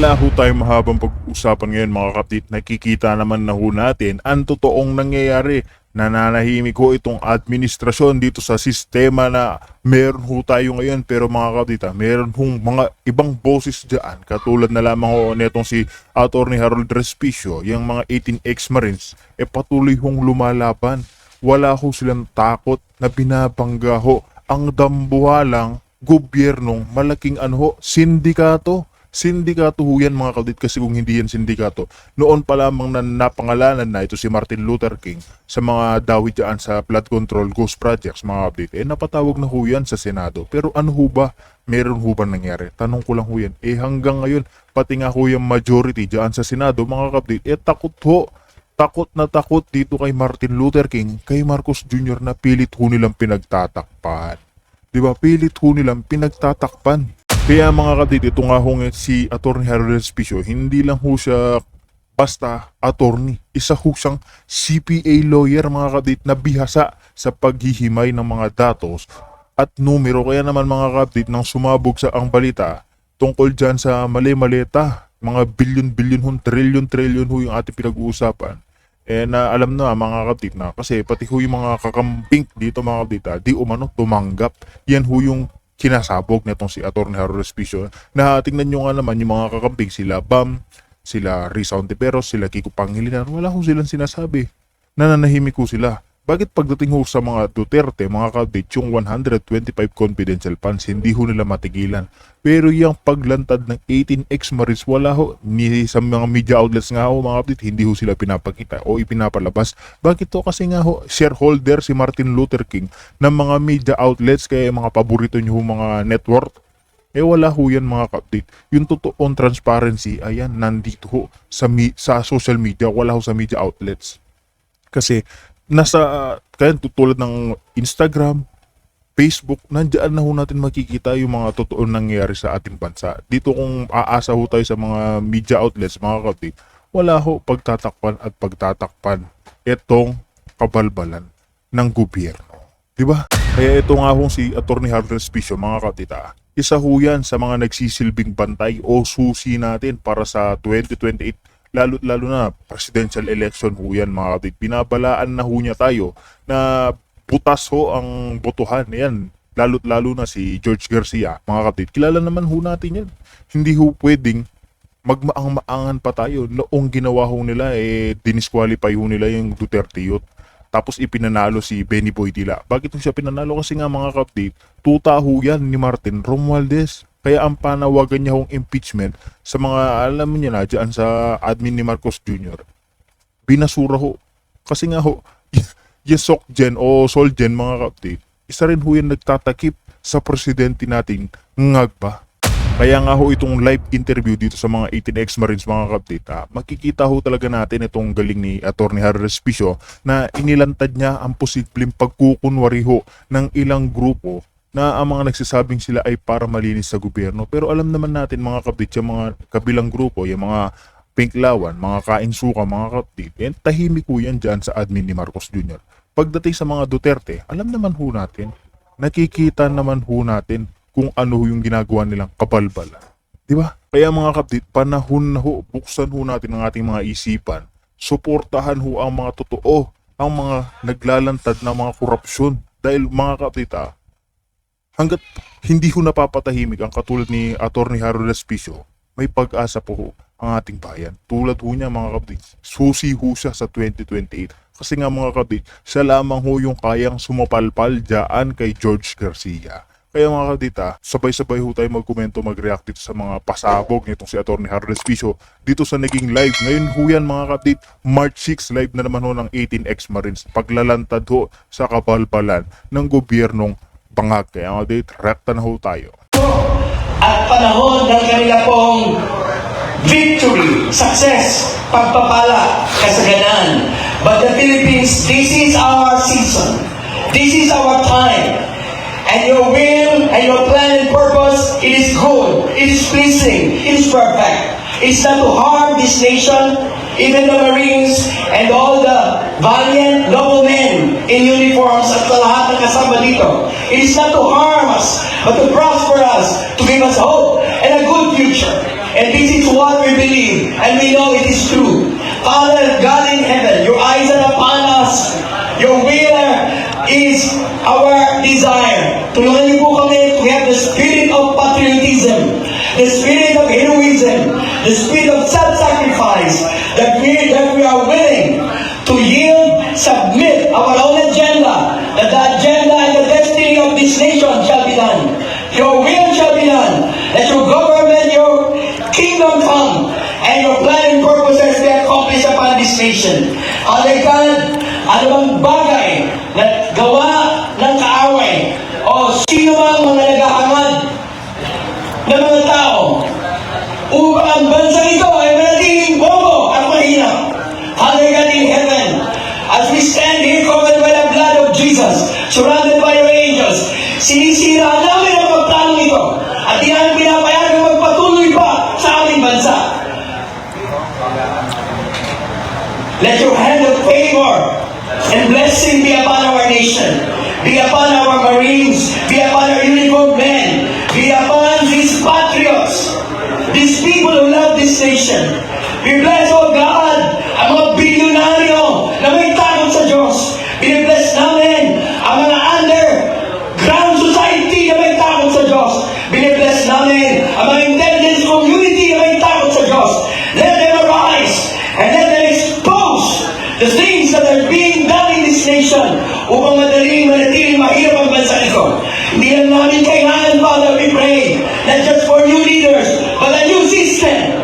Wala ho tayong mahabang pag-uusapan ngayon mga kapatid. Nakikita naman na ho natin ang totoong nangyayari. Nananahimik ho itong administrasyon dito sa sistema na meron ho tayo ngayon. Pero mga kapatid, meron hong mga ibang boses dyan. Katulad na lamang ho netong si Atty. Harold Respicio, yung mga 18 ex-marines, patuloy hong lumalaban. Wala ho silang takot na binabangga ho ang dambuhalang gobyernong malaking sindikato. Sindikato ho yan mga kapatid, kasi kung hindi yan sindikato, noon pa lamang na napangalanan na ito si Martin Luther King sa mga dawi dyan sa flood control ghost projects mga kapatid, napatawag na ho yan sa Senado. Pero ano ho ba? Meron ho ba nangyari? Tanong ko lang ho yan. Hanggang ngayon, pati nga ho yung majority dyan sa Senado mga kapatid, takot ho. Takot na takot dito kay Martin Luther King, kay Marcos Jr. na pilit ho nilang pinagtatakpan. Diba? Pilit ho nilang pinagtatakpan. Kaya mga kapatid, ito nga hong si Atty. Harold Respicio, hindi lang ho siya basta attorney. Isa ho siyang CPA lawyer mga kapatid na bihasa sa paghihimay ng mga datos at numero. Kaya naman mga kapatid, nang sumabog sa ang balita tungkol dyan sa mali-maleta, mga bilyon-bilyon, trilyon-trilyon ho yung ating pinag-uusapan. Na alam na mga kapatid na, kasi pati ho yung mga kakamping dito mga kapatid, di umano tumanggap. Yan ho yung kinasabog nitong si Atty. Harold Respicio, na tingnan nyo nga naman yung mga kakamping, sila Bam, sila Risa Ontiveros, sila Kiko Pangilinan, wala ho silang sinasabi. Nananahimik ho sila. Bakit pagdating ho sa mga Duterte, mga kapatid, yung 125 confidential funds, hindi ho nila matigilan. Pero yung paglantad ng 18 ex-marines, wala ho. Ni sa mga media outlets nga ho, mga kapatid, hindi ho sila pinapakita o ipinapalabas. Bakit to? Kasi nga ho, shareholder si Martin Luther King ng mga media outlets, kaya mga paborito nyo ho mga network. Wala ho yan mga kapatid. Yung totoong transparency, ayan, nandito ho sa social media, wala ho sa media outlets. Kasi kaya tulad ng Instagram, Facebook, nandiyan na ho natin makikita yung mga totoong nangyayari sa ating bansa. Dito kung aasa ho tayo sa mga media outlets, mga kapatid, wala ho pagtatakpan at pagtatakpan itong kabalbalan ng gobyerno. Diba? Kaya ito nga ho si Atty. Harold Respicio, mga kapatid, isa ho yan sa mga nagsisilbing bantay o susi natin para sa 2028. Lalo na presidential election ho yan mga kapatid. Binabalaan na ho niya tayo na butas ho ang botohan. Yan, lalo na si George Garcia mga kapatid. Kilala naman ho natin yan. Hindi ho pwedeng magmaang-maangan pa tayo. Noong ginawa ho nila, dinisqualify ho nila yung Duterte Youth. Tapos ipinanalo si Benny Boydila. Bakit ho siya pinanalo? Kasi nga mga kapatid, tuta ho yan ni Martin Romualdez. Kaya ang panawagan niya hong impeachment sa mga, alam niya na, dyan sa admin ni Marcos Jr., binasura ho. Kasi nga ho, yung SOCGEN o SOLGEN mga kapatid, isa rin ho yan nagtatakip sa presidente nating ngagba. Kaya nga ho itong live interview dito sa mga 18 ex-marines mga kapatid, makikita ho talaga natin itong galing ni Atty. Harold Respicio na inilantad niya ang posibleng pagkukunwari ho ng ilang grupo na ang mga nagsasabing sila ay para malinis sa gobyerno. Pero alam naman natin mga kapatid, yung mga kabilang grupo, yung mga Pinklawan, mga Kainsuka, mga kapatid, tahimik ho yan dyan sa admin ni Marcos Jr. Pagdating sa mga Duterte, alam naman ho natin, nakikita naman ho natin kung ano yung ginagawa nilang kabalbala. Diba? Kaya mga kapatid, panahon na ho, buksan ho natin ang ating mga isipan, suportahan ho ang mga totoo, ang mga naglalantad na mga korupsyon. Dahil mga kapatid, hanggat hindi ho napapatahimik ang katulad ni Atty. Harold Respicio, may pag-asa po ho ang ating bayan. Tulad ho niya mga kapatid, susi ho siya sa 2028. Kasi nga mga kapatid, siya lamang ho yung kayang sumapalpal dyan kay George Garcia. Kaya mga kapatid, sabay-sabay ho tayo magkomento, mag-react dito sa mga pasabog nitong si Atty. Harold Respicio dito sa naging live. Ngayon ho yan mga kapatid, March 6, live na naman ho ng 18 ex-marines. Paglalantad ho sa kabalbalan ng gobyernong Bangag. Kaya mga kapatid, rekta na ho tayo. At panahon ng kanila pong victory, success, pagpapala, kasaganan. But the Philippines, this is our season. This is our time. And your will and your plan and purpose, it is good, it is pleasing, it is perfect. It's not to harm this nation, even the Marines and all the valiant noblemen in uniforms at lahat ng kasama dito. It is not to harm us, but to prosper us, to give us hope and a good future. And this is what we believe, and we know it is true. Father God in heaven, your eyes are upon us. Your will is our desire. Tulungan niyo po kami to have the spirit of patriotism, the spirit of heroism, the spirit of self-sacrifice, that we are willing to yield, submit our own agenda, that the agenda and the destiny of this nation shall be done. Your will shall be done. That your government, your kingdom come, and your plan and purposes be accomplished upon this nation. Father God, ano bang bagay na gawa ng kaaway o sino mang mga naghahangad ng mga tao upang ang bansang ito ay manatiling bobo at mahina. Father God in heaven, as we stand here covered by the blood of Jesus, surrounded by your angels, sinisira namin ang pagtanong ito at di namin pinapayagang magpatuloy pa sa aming bansa. Let your hand of favor and blessing be upon our nation, be upon our Marines, be upon our uniformed men, be upon these patriots, these people who love this nation. We bless, O God, ang mga bilyonaryo na may takot sa Diyos. Binibless namin ang mga underground society na may takot sa Diyos. Binibless namin ang mga intelligence community na may takot sa Diyos. Let them arise and let them expose the things that are being done in this nation upang manatiling mahirap ang bansa ito. Hindi lang namin kailangan, Father, we pray, not just for new leaders, but a new system.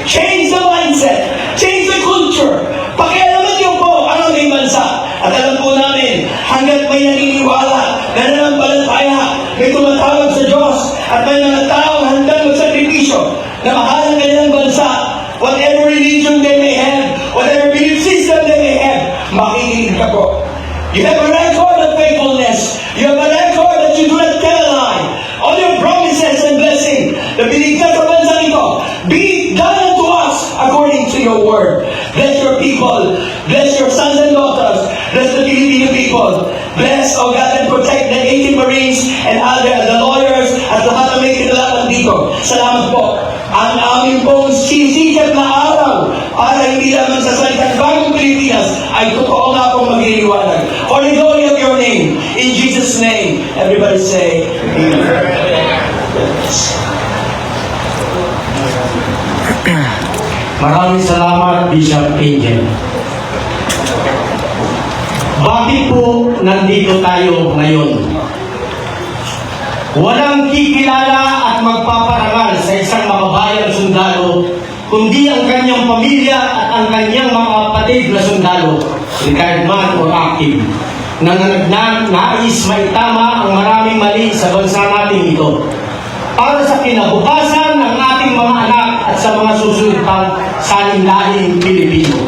Change the mindset, change the culture. Pakialaman niyo po ang aming bansa. At alam po namin, hanggat may naniniwala, nananampalataya, may tumatawag sa Diyos, at may mga taong handang magsakripisyo na mahal ang kanilang bansa, whatever religion they may have, whatever belief system they may have, makikinig ka po. You have a record of faithfulness. You have a record that you do not tell a lie. All your promises and blessing, the binigay sa bansa nito, be done unto us according to your word. Bless your people. Bless your sons and daughters. Bless the Filipino people. Bless, O God, and protect the 18 Marines and the lawyers at lahat ng may kinalaman dito. Salamat po. Ang aming pong sisikat na araw para hindi lamang sa salitang bagong Pilipinas ay totoo na pong magliliwanag. For the glory of your name, in Jesus' name, everybody say, Amen. Maraming salamat, Bishop Angel. Bakit po nandito tayo ngayon? Walang kikilala at magpaparangal sa isang makabayang sundalo, kundi ang kanyang pamilya at ang kanyang mga kapatid na sundalo, retired man or active, na nais maitama ang maraming mali sa bansa natin ito para sa kinabukasan ng ating mga anak at sa mga susunod pang saling-lahing Pilipino.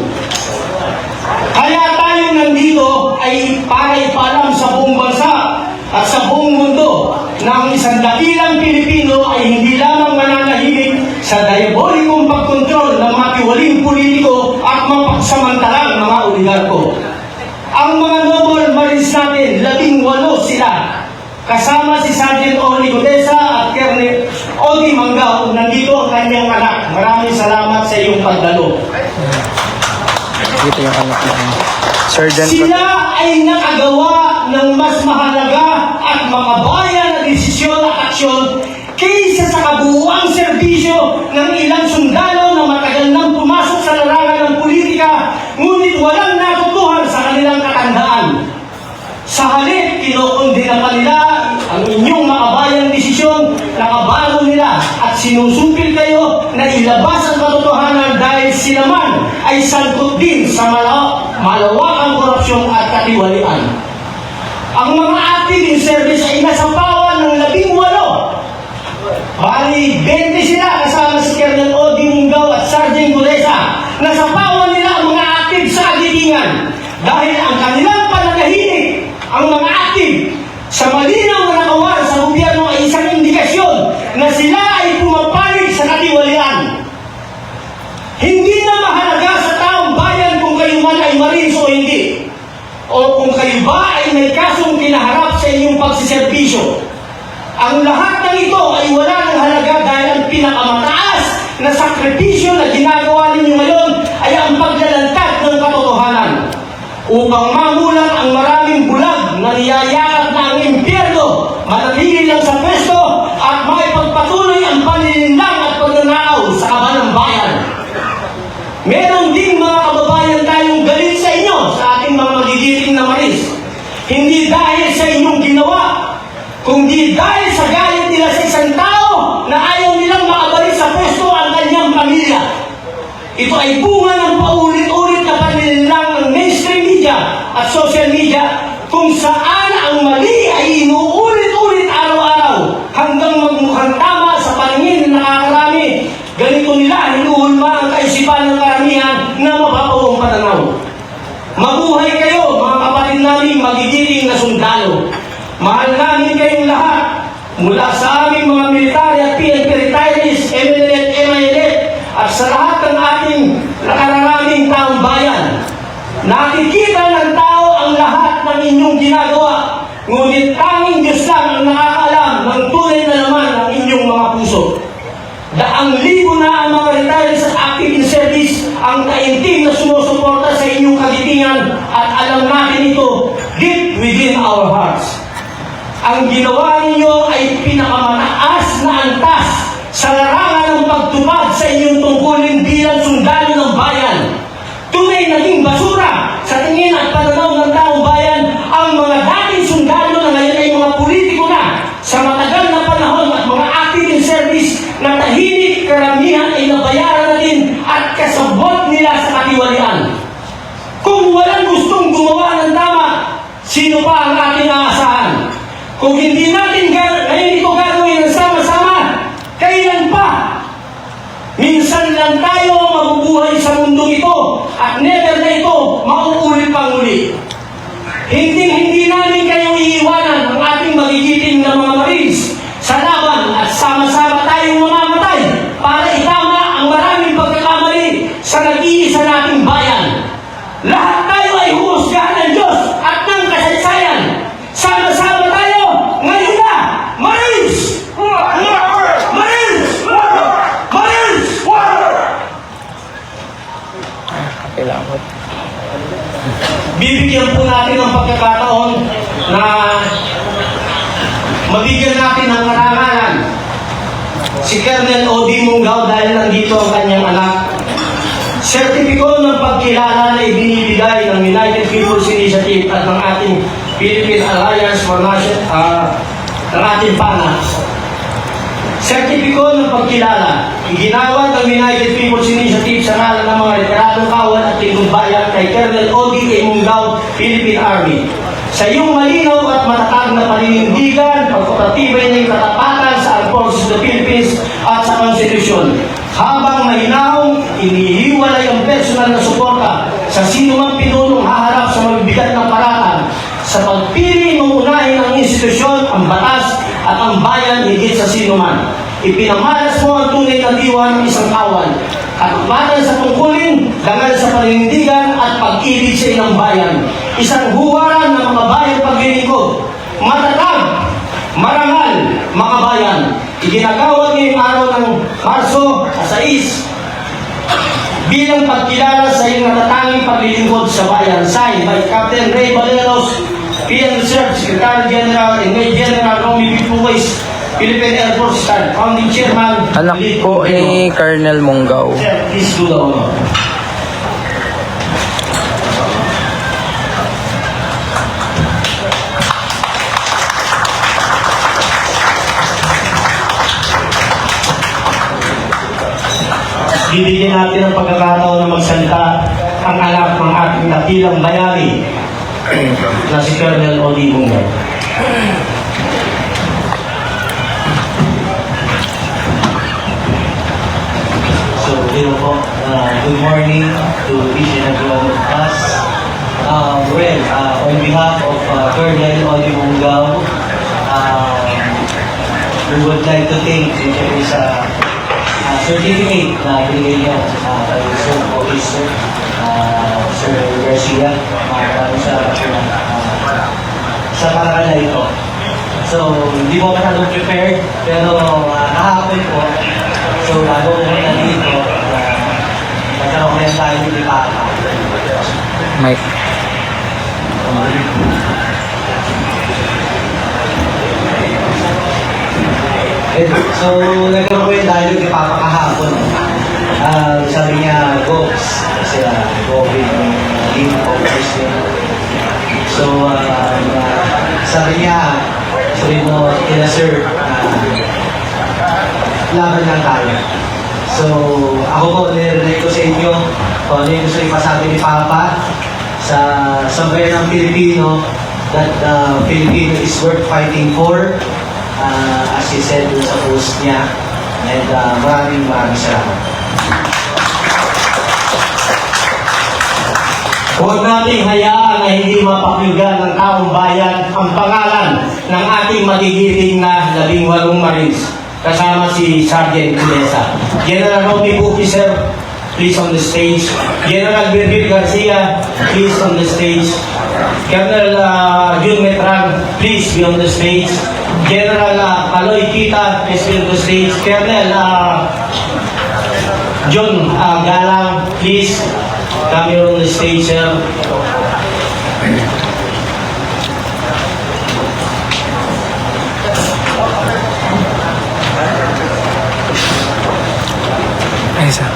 Kaya tayo nandito ay para ipaalam sa buong bansa at sa buong mundo na ang isang dakilang Pilipino ay hindi lamang mananahimik sa diabolikong pagkontrol ng matiwaling politiko at mapagsamantalang mga oligarko. Ang mga noble marines natin, 18 sila, kasama si Sergeant Oli Godesa at Colonel Odi Manggao, nandito ang kanyang anak. Maraming salamat sa iyong pagdalo. Dito yung anak ng Sergeant. Sila ay nakagawa ng mas mahalaga at makabayan na desisyon at aksyon kaysa sa kabuuang serbisyo ng ilang sundalo na matagal nang pumasok sa larangan ng politika ngunit walang natutuhan sa kanilang katandaan. Sa halip, kinokondena pa nila ang inyong makabayang desisyon na kabalo nila at sinusupil kayo na ilabas ang katotohanan dahil sila man ay sangkot din sa malawakang korupsyon at katiwalian. Ang mga active in service ay nasapawan ng 18. Bali, 20 sila kasama si Colonel Odi Manggao at Sergeant Godesa. Nasapawan nila ang mga active sa agitingan dahil ang kanilang pananahilig, ang mga active sa malinaw na nakawal sa gobyerno ay isang indikasyon na sila ay pumapanig sa katiwalian. Hindi na mahalaga sa taong bayan kung kayo man ay Marines o hindi, o kung kayo ba ay may kasong kinaharap sa inyong pagsiservisyo. Ang lahat ng ito ay wala ng halaga dahil ang pinakamataas na sakripisyo na ginagawa ninyo ngayon ay ang paglalantad ng katotohanan upang mamulat ang maraming bulag na niyayakap na ang impyerno manatili lang sa pwesto at maipagpatuloy ang panlilinlang at pagnanakaw sa kaban ng bayan. Meron ding mga kababayan tayong galit sa inyo, sa ating mga magigiting na maris. Hindi dahil sa inyong ginawa, kundi dahil sa galit nila sa isang tao na ayaw nilang makabalik sa pwesto ang kanyang pamilya. Ito ay bunga ng paulit-ulit na panlilinlang ng mainstream media at social media kung saan ang mali ay inuulit-ulit araw-araw hanggang magmukhang tama sa paningin ng nakakarami. Ganito nila hinuhulma ang kaisipan ng karamihan na mapapawang patanaw. Mabuhay kayo, mga kapatid namin magigiting na sundalo. Mahal namin kayong lahat, mula sa aming mga military at PNP retirees, MNLF, MILF, at sa lahat ng ating nakararaming taong bayan. Nakikita ng tao ang lahat ng inyong ginagawa, ngunit tanging Diyos lang ang nakakaalam ng tunay na laman ng inyong mga puso. Daang libo na ang mga retirees at active in service ang taimtim na sumusuporta sa inyong kagitingan at alam natin ito deep within our hearts. Ang ginawa ninyo ay pinakamataas na antas sa larangan ng pagtupad sa inyong tungkulin bilang sundalo ng bayan. Tunay naging basura sa tingin at pananaw ng taong bayan ang mga dating sundalo na ngayon ay mga politiko na sa matagal na panahon at mga active in service na tahimik karamihan ay nabayaran na din at kasabot nila sa katiwalian. Kung walang gustong gumawa ng tama, sino pa ang ating aasahan? Kung hindi natin ngayon ito gagawin ng sama-sama, kailan pa? Minsan lang tayo mabubuhay sa mundong ito at never na ito mauulit pang muli. Hindi namin kayo iiwanan ang ating magigiting na mga marines sa laban at sama-sama tayong mamamatay para itama ang maraming pagkakamali sa nag-iisa nating bayan. Lahat tayo ay humusgahan ng Diyos at ng kasaysayan. Sama-sama tayo ngayon na! Marines! Marines! Marines! Kailangan. Bibigyan po natin ng pagkakataon na mabigyan natin ng karangalan si Colonel O.D. Munggao dahil nandito ang kanyang anak. Sertipiko ng pagkilala na ibinibigay ng United People's Initiative at ng ating Philippine Alliance for National ng ating PANA. Sertipiko ng pagkilala iginawad ng United People's Initiative sa ngalan ng mga retiradong kawan at lingkod bayan kay Colonel O.D. Munggao, Philippine Army. Sa iyong malinaw at matatag na paninindigan, pagpapatibay ng katapatan sa Armed Forces of the Philippines at sa Konstitusyon. Habang mahinahong inihiwalay ang personal na suporta sa sino mang pinunong haharap sa mabibigat na paratan sa pagpili ng unahin ang institusyon, ang batas at ang bayan higit sa sino man. Ipinamalas mo ang tunay na diwa ng isang kawan at patay sa tungkulin, dangal sa paninindigan at pag-ibig sa ilang bayan. Isang huwaran ng mga bayang paglilingkod. Matatag, marangal, mga bayan. Iginagawad ngayong araw ng Marso 6 bilang pagkilala sa iyong natatanging paglilingkod sa bayan. Signed by Captain Ray Valeros, PN Reserve Secretary General and Major General Romy B. Pugues, Philippine Air Force Star, Founding Chairman. Anak po ni Colonel Munggao. Sir, please do the honor. Bibigyan natin ang pagkakataon na magsalita ang anak ng ating dakilang bayani na si Colonel O.D. Munggao. So, good morning to each and every one of us. On behalf of Colonel O.D. Munggao, we would like to thank you sa certificate na binigay niyo kay Sir Officer Sir Garcia sa parangal na ito. So, hindi mo masyadong prepared, pero kahapon po, So, bago ko rin nandito, nagkaroon ko yan tayo ni Papa. Mike. So, nagkaroon ko yung dialogue ni Papa kahapon. Sabi niya, Gox, kasi COVID yung leave of Christian. So, sabi niya, sabi mo, kila sir, laban lang tayo. So, ako po, nire-relate ko sa inyo kung ano yung gusto ipasabi ni Papa sa sambayan ng Pilipino, that Filipino is worth fighting for, as he said dun sa post niya. And maraming salamat. Huwag nating hayaan na hindi mapakinggan ng taong bayan ang pangalan ng ating magigiting na 18 Marines kasama si Sergeant Culesa. General Romy Buki, sir, please on the stage. General Virgil Garcia, please on the stage. Colonel Jun Metran, please be on the stage. General Kaloy Kita, please be on the stage. Colonel John Galang, please come here on the stage, sir. Ay, sir.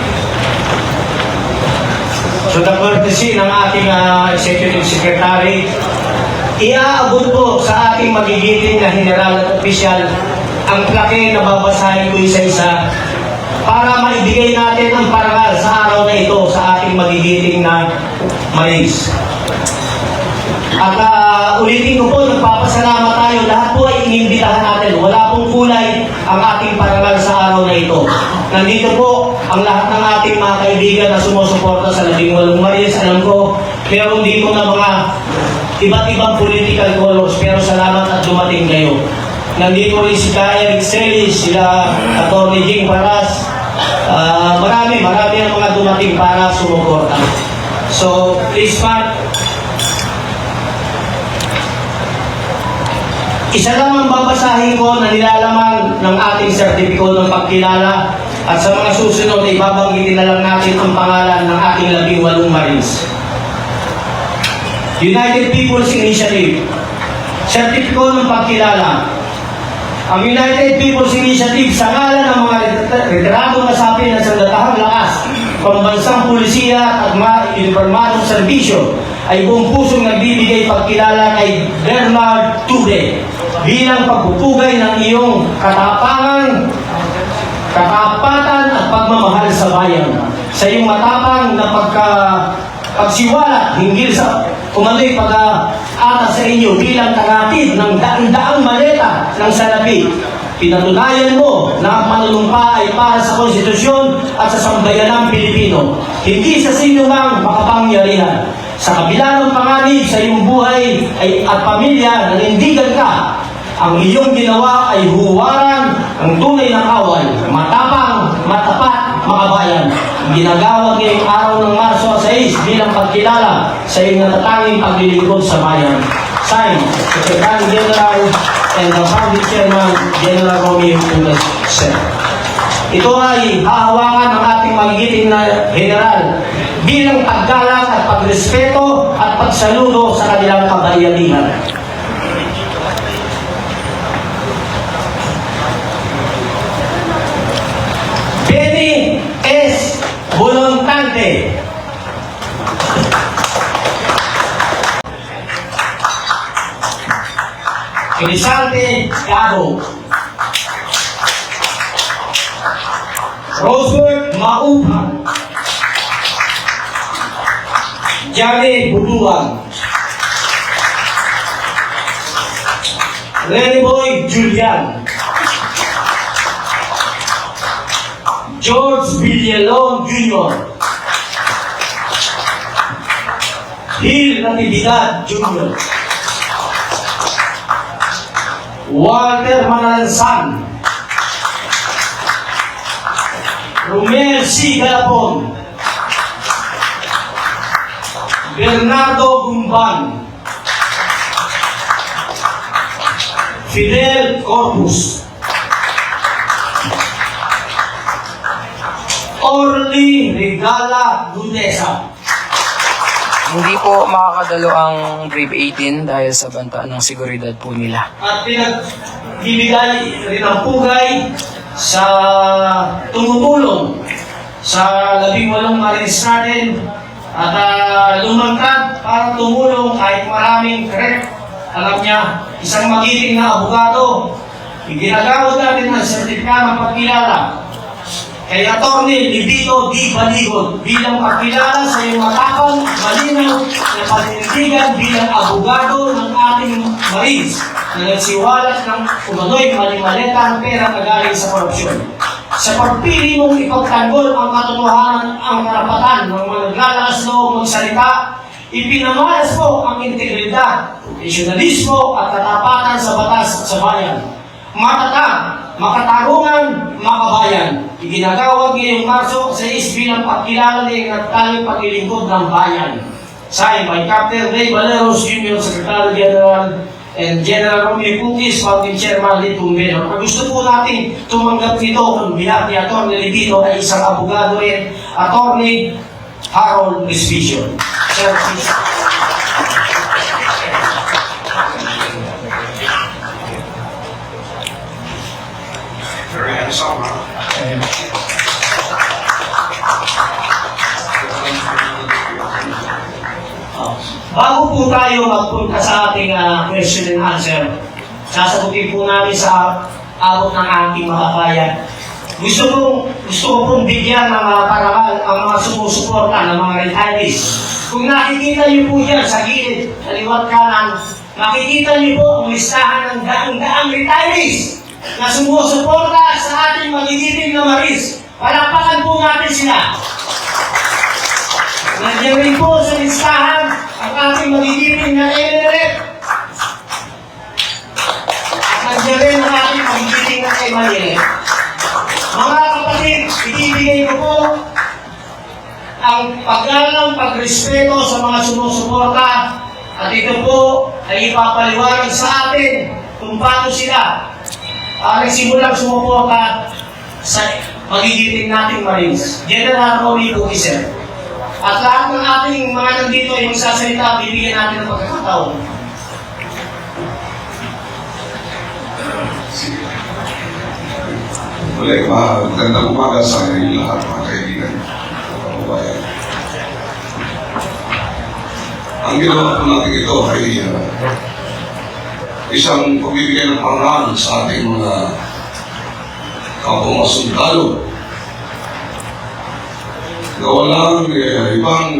So the courtesy ng ating Executive Secretary, iaabot po sa ating magigiting na general at opisyal ang plaque na babasahin ko isa-isa para maibigay natin ang parangal sa araw na ito sa ating magigiting na Marines. At ulitin ko po, nagpapasalamat tayo. Lahat po ay inimbitahan natin. Wala pong kulay ang ating parangal sa araw na ito. Nandito po ang lahat ng ating mga kaibigan na sumusuporta sa 18 Marines. Alam ko, meron dito na mga iba't ibang political colors, pero salamat at dumating kayo. Nandito rin si Kaya Rixelis, sila Atty. Jing Paras. Marami ang mga dumating para sumuporta. So, please, Mark. Isa lang ang babasahin ko na nilalaman ng ating sertipiko ng pagkilala at sa mga susunod ay babanggitin na lang natin ang pangalan ng ating 18 Marines. United People's Initiative. Sertipiko ng pagkilala. Ang United People's Initiative sa ngalan ng mga retiradong nasapi ng sandatahang lakas, pambansang pulisiya at mga informadong serbisyo ay buong pusong nagbibigay pagkilala kay Bernard Tube bilang pagpupugay ng iyong katapatan at pagmamahal sa bayan. Sa iyong matapang na pagsiwalat hinggil sa umano'y pag-ata sa inyo bilang tangatid ng daang-daang maleta ng salapi. Pinatunayan mo na ang panunumpa ay para sa konstitusyon at sa sambayanang Pilipino, hindi sa sinumang makapangyarihan. Sa kabila ng panganib sa iyong buhay at pamilya, nanindigan ka. Ang iyong ginawa ay huwaran ng tunay na kawal, matapang, matapat, makabayan. Ginagawad ngayong araw ng Marso 6 bilang pagkilala sa iyong natatanging paglilingkod sa bayan. Signed, Secretary General and the Founding Chairman, General Romy Buki, sir. Ito ay hahawakan ng ating magigiting na general bilang paggalang at pagrespeto at pagsaludo sa kanilang kabayanihan. Benny S. Volantante. Elisante Cabo. Rosebert Maupan. Jane Buduan. Lenny Boy Julian. George Villalon Jr. Gil Natividad Jr. Walter Manansan. Romel C. Galapon. Bernardo Gumban. Fidel Corpus. Orly Regala Dudesa. Hindi po makakadalo ang Brave 18 dahil sa banta ng seguridad po nila. At pinagbibigay rin ang pugay sa tumutulong sa 18 Marines natin at lumangkad para tumulong kahit maraming threat. Alam niya, isang magiting na abogado, ginagawad natin ang sertifikado ng pagkilala kay Atty. Libito D. Baligod bilang pagkilala sa iyong matapang, malinaw na paninindigan bilang abogado ng ating Marines na nagsiwalat ng umano'y malimaleta ang pera na galing sa korupsyon. Sa pagpili mong ipagtanggol ang katotohanan ang karapatan ng mga naglalakas loob magsalita, ipinamalas mo ang integridad, profesionalismo at katapatan sa batas at sa bayan. Matatag, makatarungan, makabayan. Iginagawad ngayong Marso sa bilang pagkilala ng nagtaling paglilingkod ng bayan. Signed by Captain Ray Valeros Jr., Secretary General, and General Romeo Putis, Founding Chairman Lee Tumbero. Ang gusto po natin tumanggap nito kung bilang ni Atty. Libito ay isang abogado rin, Atty. Harold Respicio. Sir, please. Very handsome, huh? Bago po tayo magpunta sa ating question and answer, sasagutin po namin sa abot ng ating makakaya. Gusto ko pong bigyan ng parangal ang mga sumusuporta ng mga retirees. Kung nakikita niyo po dyan sa gilid, kaliwat kanan, makikita niyo po ang listahan ng daang-daang retirees na sumusuporta sa ating magigiting na Marines. Palakpakan po natin sila. Nandiyan rin po sa listahan ang ating magigiting na MNRF. At nandiyan rin ang ating magigiting na MNRF. Mga kapatid, ibibigay ko po ang paggalang, pagrespeto sa mga sumusuporta at ito po ay ipapaliwanag sa atin kung paano sila nagsimulang sumuporta sa magigiting nating Marines. General Romy Putis. At lahat ng ating mga nandito ay magsasalita, bibigyan natin ng pagkakataon. Muli, magandang umaga sa inyo lahat, mga kaibigan. Kababayan. Ang ginawa po natin ito ay isang pagbibigay ng parangal sa ating mga kapwa sundalo. Na walang ibang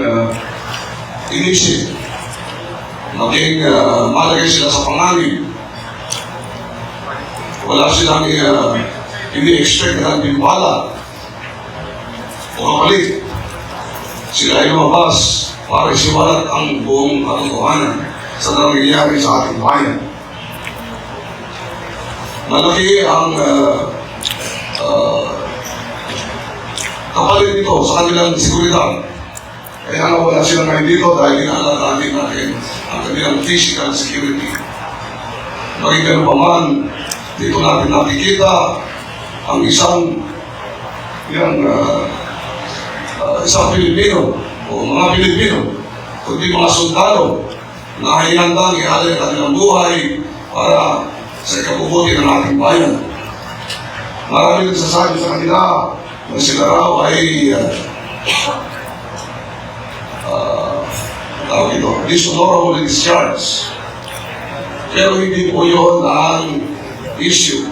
inisip. Maging malagay sila sa panganib. Wala silang ini-expect na bimbala o kapalit. Sila ay lumabas para isiwalat ang buong katotohanan sa nangyayari sa ating bayan. Malaki ang kapalit nito sa kanilang seguridad. Kaya nga wala silang ngayon dito dahil inaalagaan natin ang kanilang physical security. Maging ganun pa man, dito natin nakikita ang isang Pilipino o mga Pilipino, kundi mga sundalo na hinandang ihalin ang kanilang buhay para sa ikabubuti ng ating bayan. Marami nagsasabi sa kanila na sila raw ay dishonorable discharge. Pero hindi po yun ang issue.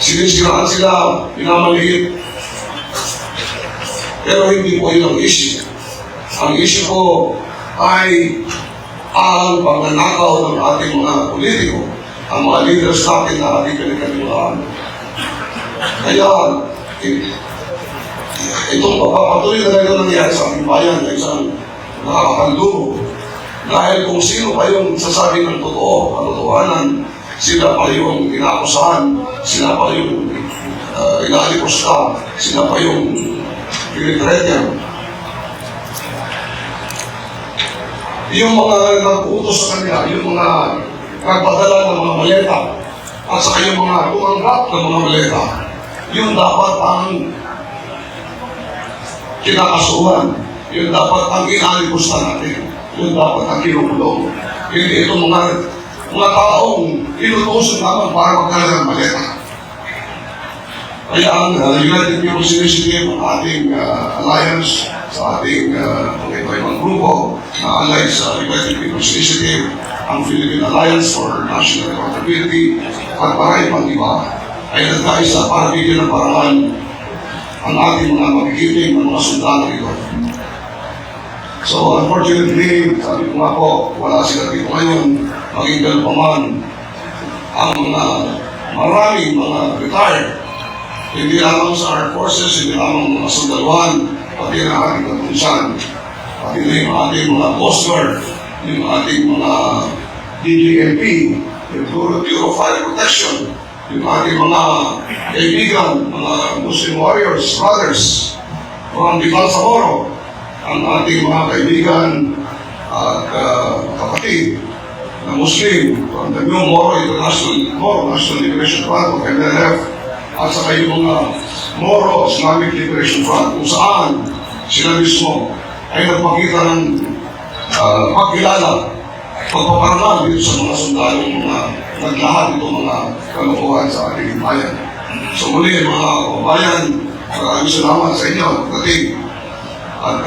Sinisiraan sila, pinamaliit. Pero hindi po yun ang issue. Ang issue po ay ang pagnanakaw ng ating mga politiko, ang mga leaders natin na ating pinagkaniwalaan. Kaya, itong papapatuloy na ganito nangyari sa ating bayan ay isang nakakapandugo. Dahil kung sino pa yung sasabi ng totoo, katotohanan, sila pa yung inakusahan, sila pa yung inalipusta, sila pa yung pinitretyan. Yung mga nag-uutos sa kanila, yung mga nagpadala ng mga maleta, at saka yung mga tumanggap ng mga maleta, Yun dapat ang kinakasuhan. Yun dapat ang inalipusta natin. Yun dapat ang kinukulong. Hindi itong mga taong inutusan naman para magdala ng maleta. Kaya ang United People's Initiative, ang ating alliance sa ating mga ibang grupo na allied sa United People's Initiative, ang Philippine Alliance for National Accountability, at marami pang iba, ay nagkaisa para bigyan ng paraan ang ating mga magigiting ng mga sundalo ito. So unfortunately, sabi ko nga po, wala sila dito ngayon, maging ganun pa man, ang maraming mga retired, hindi lamang sa Armed Forces, hindi lamang mga sundaluhan, pati na ating katunsan, pati na yung ating mga Coast Guard, yung ating mga DGMP, yung Bureau of Fire Protection, yung ating mga kaibigan, mga Muslim warriors, brothers, from Bicol Samoro, ang ating mga kaibigan at kapatid na Muslim from the New Moro National Liberation Front o MLF, at saka yung mga Moro Islamic Liberation Front kung saan sila mismo ay nagpakita ng pagkilala, pagpaparangal dito sa mga sundalong naglahat itong mga kalukuhan sa ating bayan. So muli mga kababayan, maraming salamat sa inyo at pagdating. At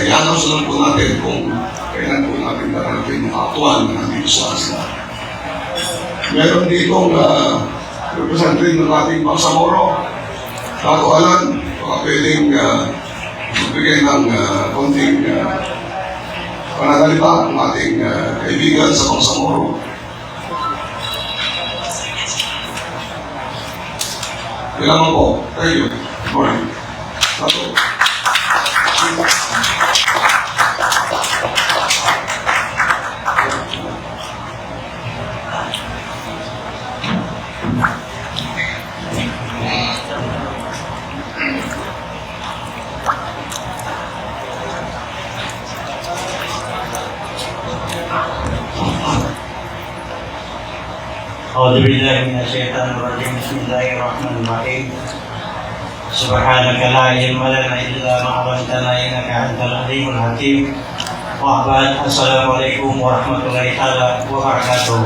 i-announce lang po natin kung kailan po natin darating yung aktual na nandito sa asla. Meron ditong representative ng ating Bangsamoro, Tato Alan, baka pwedeng magbigay ng konting pananalita ang ating kaibigan sa Bangsamoro. Yan naman po. Thank you. Good morning. Tato. أعوذ بالله من الشيطان الرجيم بسم الله الرحمن الرحيم سبحانك لا علم لنا إلا ما علمتنا إنك أنت العليم الحكيم وبعد السلام عليكم ورحمة الله تعالى وبركاته.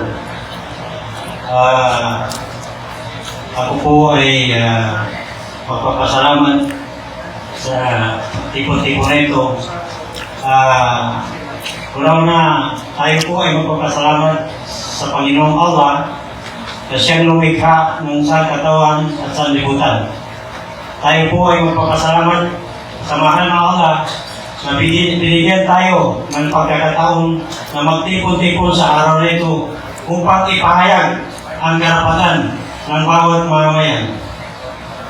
Ako po ay magpapasalamat sa tipo-tipo na ito. Una-una, tayo po ay magpapasalamat sa Panginoong Allah na siyang lumikha ng sangkatawan at sanlibutan. Tayo po ay magpapasalamat sa mahal na Allah na binigyan tayo ng pagkakataon na magtipon-tipon sa araw na ito upang ipahayag ang karapatan ng bawat mamamayan.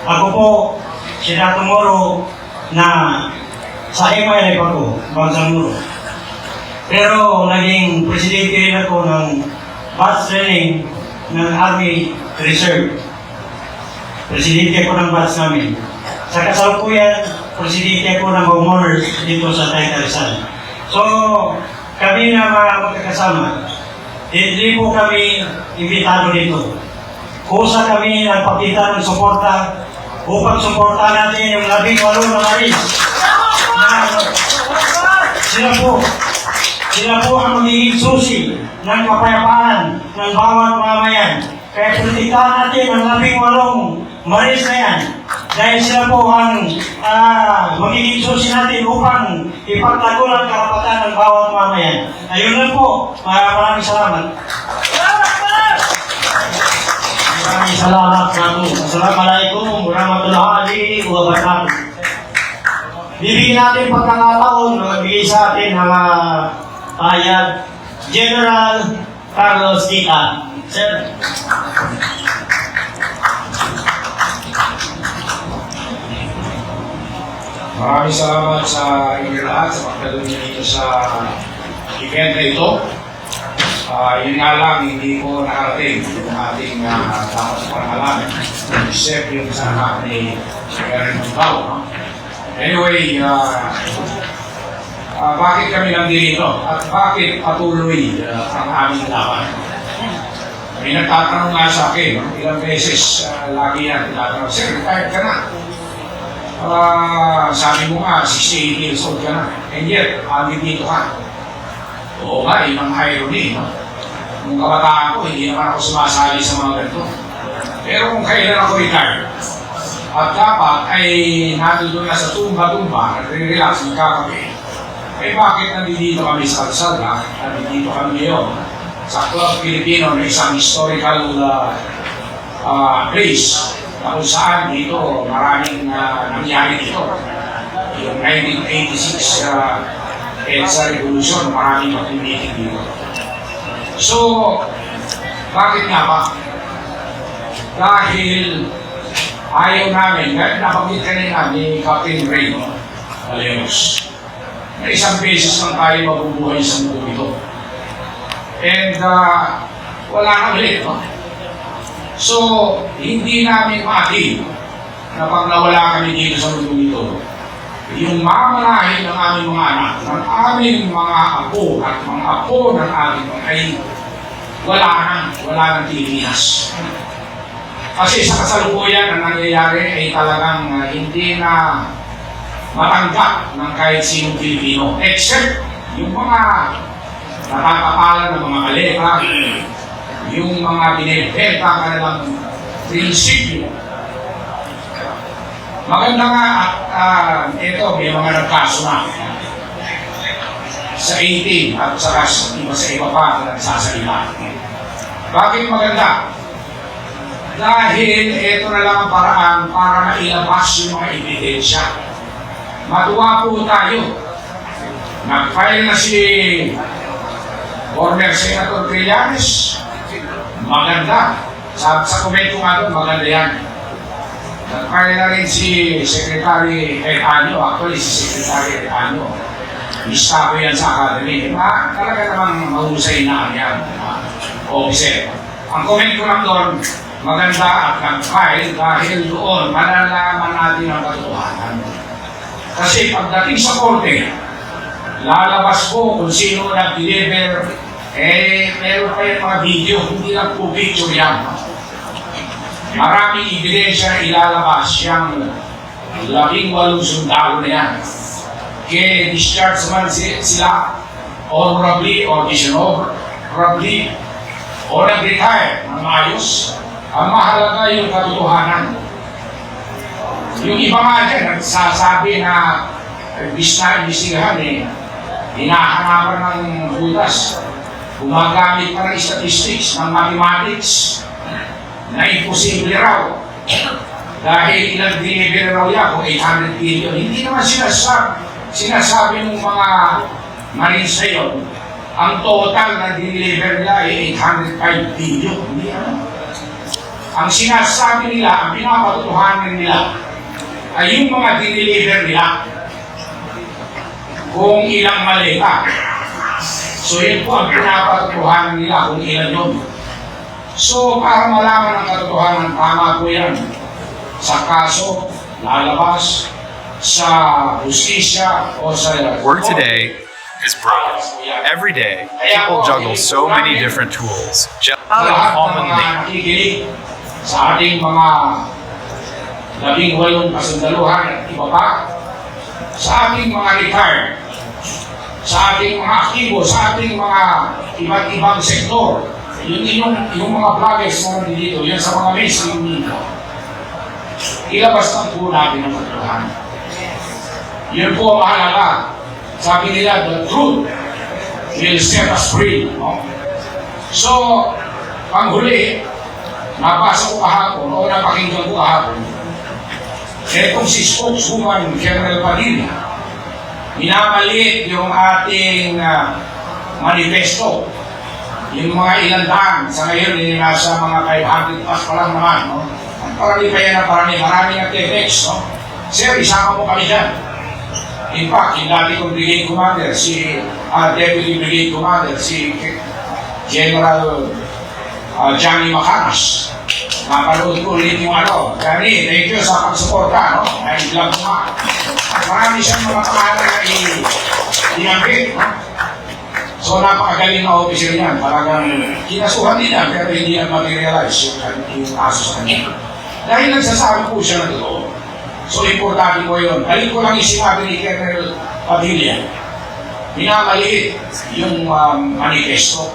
Ako po, si Dato Moro na sa MILF ako, Bangsamoro. Pero naging presidente rin ako ng batch training ng Army Reserve. Presidente ako ng batch namin. Sa kasalukuyan, presidente ako ng homeowners dito sa Taytay Rizal. So, kami na mga magkakasama, hindi po kami imbitado dito. Kusa kami nagpakita ng suporta upang suportahan natin yung 18 na maris. Sila po ang magiging susi ng kapayapaan ng bawat mamayan. Kaya protektahan natin ang 18 maris na yan. Dahil sila po ang magiging susi natin upang ipagtanggol ang karapatan ng bawat mamayan. Ayun lang po. Maraming salamat. Maraming salamat nato. Assalamualaikum warahmatullahi wabarakatuh. Bibigyan natin pagkakataon na magbigay sa atin ng pahayag General Carlos Tita. Sir. Maraming salamat sa inyo lahat sa pagdalo niyo dito sa event na ito. Yun nga lang, hindi ko nakarating yung ating dapat sa pangalan. Except yung sa anak ni Karen Montao. Anyway, bakit kami nandito at bakit patuloy ang aming laban? May nagtatanong nga sa akin, no? Ilang beses lagi yan tinatanong, Sir, retired ka na. Sabi mo nga, 68 years old ka na. And yet, dito ka. Oo nga, yun ang irony, no? Nung kabataan ko, hindi naman ako sumasali sa mga ganito. Pero kung kailan ako retired, at dapat ay nandun na sa tumba-tumba, nagre-relax, magkakape, eh bakit nandito kami sa kalsada, nandito kami ngayon, sa Club Filipino na isang historical place na kung saan dito maraming nangyari dito. Yung 1986 EDSA Revolution, maraming mag-meeting dito. So, bakit nga ba? Dahil ayaw namin, kahit nabanggit kanina ni Captain Ray Aleos, na isang beses lang tayo mabubuhay sa mundo ito. And wala na ulit, no? So, hindi namin maatin na pag nawala kami dito sa mundo ito, yung mamanahin ng aming mga anak, ng aming mga apo at mga apo ng aming mga ay wala nang Pilipinas. Kasi sa kasalukuyan ang nangyayari ay talagang hindi na matanggap ng kahit sinong Pilipino, except yung mga natatapalan ng mga kaleta, yung mga binibenta kanilang prinsipyo. Maganda nga at ito, may mga nagkaso na sa 18 at saka sa iba pa na nagsasalita. Bakit maganda? Dahil ito na lang ang paraan para mailabas yung mga ebidensya. Matuwa po tayo. Nag-file na si former Senator Trillanes. Maganda. Sa komento nga doon, maganda yan. Nag-file na rin si Secretary El Año. Actually, si Secretary El Año. Lista ko yan sa Academy. Talaga namang mahusay na yan. Officer. Ang comment ko lang doon, maganda at nag-file dahil doon malalaman natin ang katotohanan. Kasi pagdating sa korte, lalabas po kung sino nag-deliver, meron pa yung mga video, hindi lang po picture yan. Maraming ebidensya na ilalabas yung 18 sundalo na yan. Kaya discharge man sila honorably or dishonorably o nag-retire ng maayos. Ang mahalaga yung katotohanan. Yung iba nga dyan, nagsasabi na imbestigahan hinahanapan ng butas. Gumagamit pa ng statistics, ng mathematics, na imposible raw. Dahil ilang deliver raw yan, kung 800 billion. Hindi naman sinasabi ng mga marines na yun, ang total na deliver nila ay 805 billion. Hindi naman. Ang sinasabi nila, ang pinapatutuhanan nila, ay yung mga dineliver nila kung ilang maleta. So yun po ang pinapatutuhanan nila kung ilan yun. So para malaman ang katotohanan, tama po yan. Sa kaso, lalabas sa justisya o sa... Work today is broken. Every day, people juggle so many different tools. Sa lahat ng mga nakikinig sa ating mga 18 kasundaluhan at iba pa, sa ating mga retired, sa ating mga aktibo, sa ating mga iba't ibang sektor, yung mga vloggers na nandito, yun sa mga mainstream media, ilabas lang po natin ang katotohanan. Yun po ang mahalaga. Sabi nila, the truth will set us free. No? So, panghuli, nabasa ko kahapon o napakinggan ko kahapon, etong si spokeswoman Colonel Padilla, minamaliit yung ating manifesto. Yung mga ilang daan, sa ngayon, nasa mga 500 plus pa lang naman. No? Ang parami pa yan na marami nag-text. No? Sir, isama mo kami dyan. In fact, yung dati kong brigade commander, si Deputy Brigade Commander, si General Johnny Macanas. Napanood ko ulit yung Johnny, thank you sa pagsuporta, no? Ay, vlog mo nga. Marami siyang mga pangalan na i-ambit, no? So napakagaling na officer yan. Talagang kinasuhan din yan pero hindi yan materialize yung kaso sa kanya. Dahil nagsasabi po siya ng totoo. So importante po yun. Dahil ko lang isimabi ni Colonel Padilla, minamaliit yung manifesto.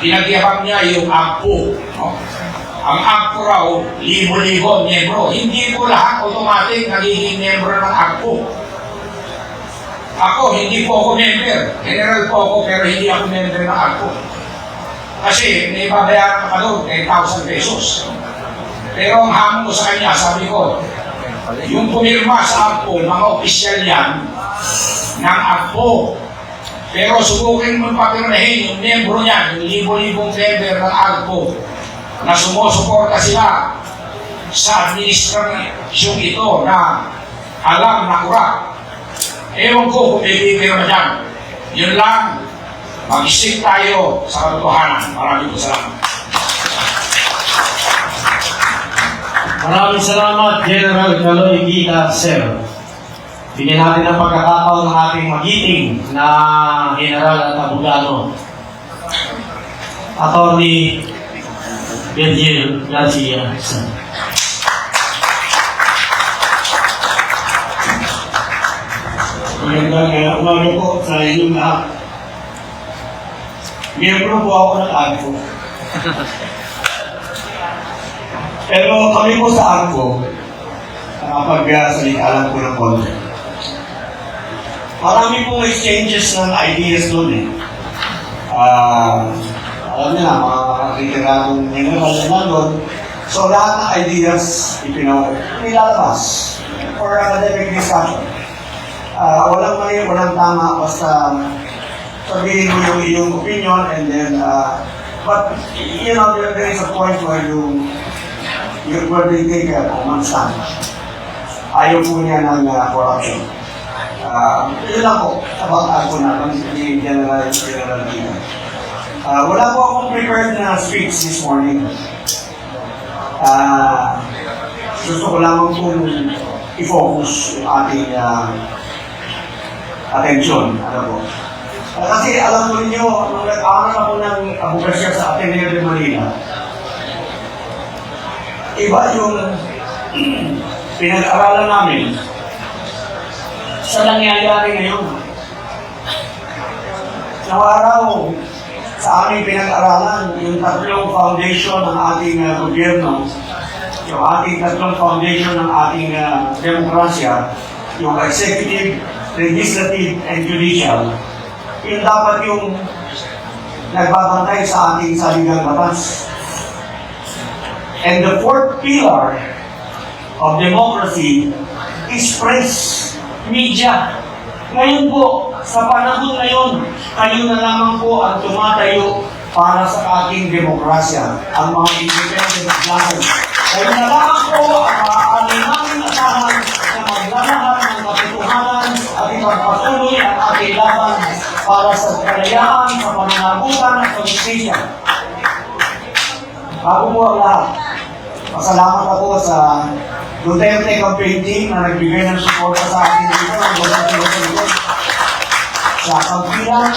Pinagyabang niya yung AGPO. No? Ang AGPO raw, libo-libo miyembro. Hindi po lahat automatic nagiging miyembro ng AGPO. Ako, hindi po ako member. General po ako, pero hindi ako member ng AGPO. Kasi may babayaran ka doon, 10,000 pesos. Pero ang hamon ko sa kanya, sabi ko, yung pumirma sa AGPO, mga opisyal yan ng AGPO. Pero subukin mo papirmahin yung membro niyan, yung libo-libong member ng AGPO, na sumusuporta sila sa administrasyong ito na alam na kurap. Ewan ko kung may bibiro na dyan. Yun lang, mag-isip tayo sa katotohanan. Maraming salamat. Maraming salamat, General Caloy Guida, sir. Bigyan natin ang pagkakataon ng ating magiting na general at abogado, Attorney Virgil Garcia. Magandang umaga po sa inyong lahat. Miyembro po ako ng AGPO. Pero kami po sa AGPO, nakapagsalita lang po ng konti. Marami pong exchanges ng ideas doon eh. Alam niyo na, mga retiradong general na doon. So lahat ng ideas nilalabas for academic discussion. Walang mali, walang tama, basta sabihin mo yung iyong opinion and then, but, you know, there is a point where where they take a common stand. Ayaw po niya ng corruption. Yun lang po, about ako na, ni General Guida. Wala po akong prepared na speech this morning. Gusto ko lamang po i-focus yung ating atensyon, po. Kasi alam mo ninyo, nung nag-aaral ako ng abogacía sa Ateneo de Manila, iba yung pinag-aralan namin sa nangyayari ngayon. Noong araw, sa aming pinag-aralan, yung tatlong foundation ng ating gobyerno, yung ating tatlong foundation ng ating demokrasya, yung executive, legislative, and judicial, yun dapat yung nagbabantay sa ating saligang batas. And the fourth pillar of democracy is press, media. Ngayon po, sa panahon ngayon, kayo na lamang po ang tumatayo para sa ating demokrasya, ang mga independent vloggers. Kayo na lamang po ang maaaring namin asahan na maglalahat ng katotohanan at ipagpatuloy ang ating laban para sa kalayaan, sa pananagutan at pag-istisya. Bago po ang lahat, pasalamat ako sa Duterte Campaign Team na nagbigay ng suporta sa akin dito ng gobernador sa Kampilan,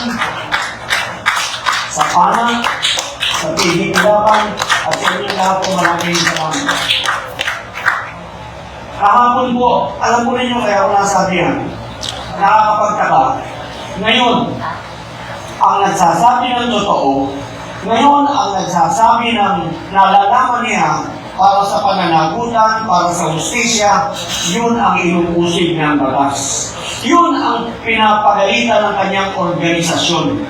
sa PANA, sa PG Kilapan, at sa inyo lahat po maraming salamat. Kahapon po, alam mo ninyo kaya ako nasabi yan, nakakapagtaka. Ngayon, ang nagsasabi ng totoo, ngayon ang nagsasabi ng nalalaman niya para sa pananagutan, para sa justisya, yun ang inuusig ng batas. Yun ang pinapagalitan ng kanyang organisasyon.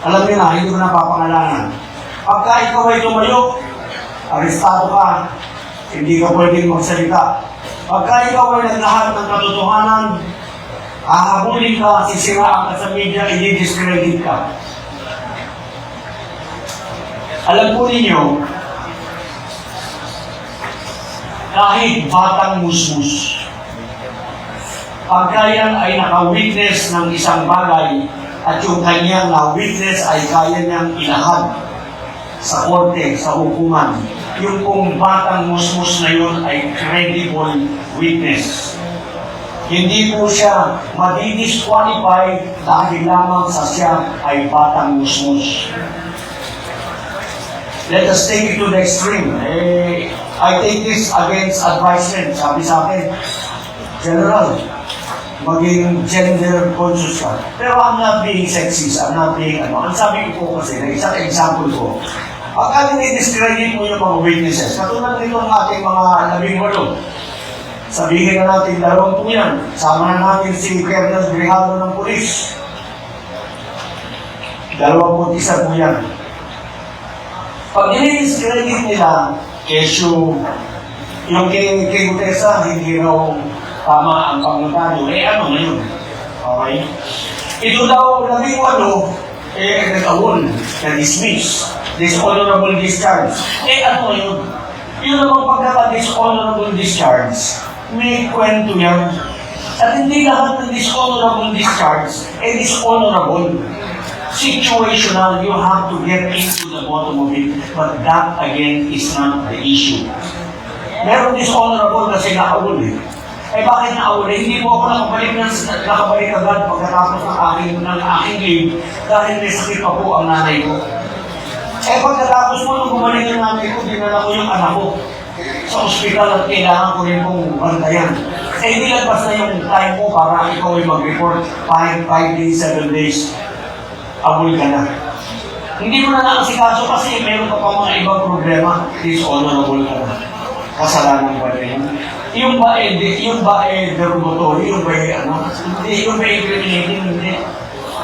Alam niyo na, hindi ko na papangalanan. Pagka ikaw ay tumayo, arestado ka, hindi ka pwedeng magsalita. Pagka ikaw ay naglahat ng katotohanan, hahabulin ka, sisiraan ka sa media, i-discredit ka. Alam po ninyo, kahit batang musmus, pagka yan ay naka-witness ng isang bagay at yung kanyang na-witness ay kaya niyang ilahad sa korte, sa hukuman, yung pong batang musmus na yun ay credible witness. Hindi po siya madi-disqualify dahil lamang sa siya ay batang musmus. Let us take it to the extreme. I take this against advisement. Sabi sa akin, General, maging gender conscious ka. Pero I'm not being sexist, I'm not being ano. Ang sabi ko po kasi, na isang example ko, pagka dinidiscredit mo yung mga witnesses, katulad nito ng ating mga 18, sabihin na natin, 2 po yan. Sama na natin si Colonel Grijalvo ng Pulis. 21 po yan. Pag dinidiscredit nila, kesyo, yung kay Gutesa, hindi raw tama ang pangunahan. Ano na yun? Okay? Ito daw, 18, nag-awol, na-dismiss. Dishonorable discharge. Ano yun? Yun namang pagkaka-dishonorable discharge, may kwento yan. At hindi lahat ng dishonorable discharge dishonorable. Situational, you have to get into the bottom of it. But that, again, is not the issue. Meron dishonorable kasi naawol eh. Bakit naawol? Hindi po ako nakabalik agad pagkatapos ng aking leave dahil may sakit pa po ang nanay ko. Pagkatapos mo nung bumalik ang nanay ko, dinala ko yung anak ko sa ospital at kailangan ko rin pong bantayan. Nilagpas na yung time mo para ikaw ay mag-report 5 days, 7 days. Awol ka na. Hindi mo na nakasikaso kasi meron pa mga ibang problema. Dishonorable ka na. Kasalanan ba rin? Yung ba derogatory, yung ba incriminating, hindi.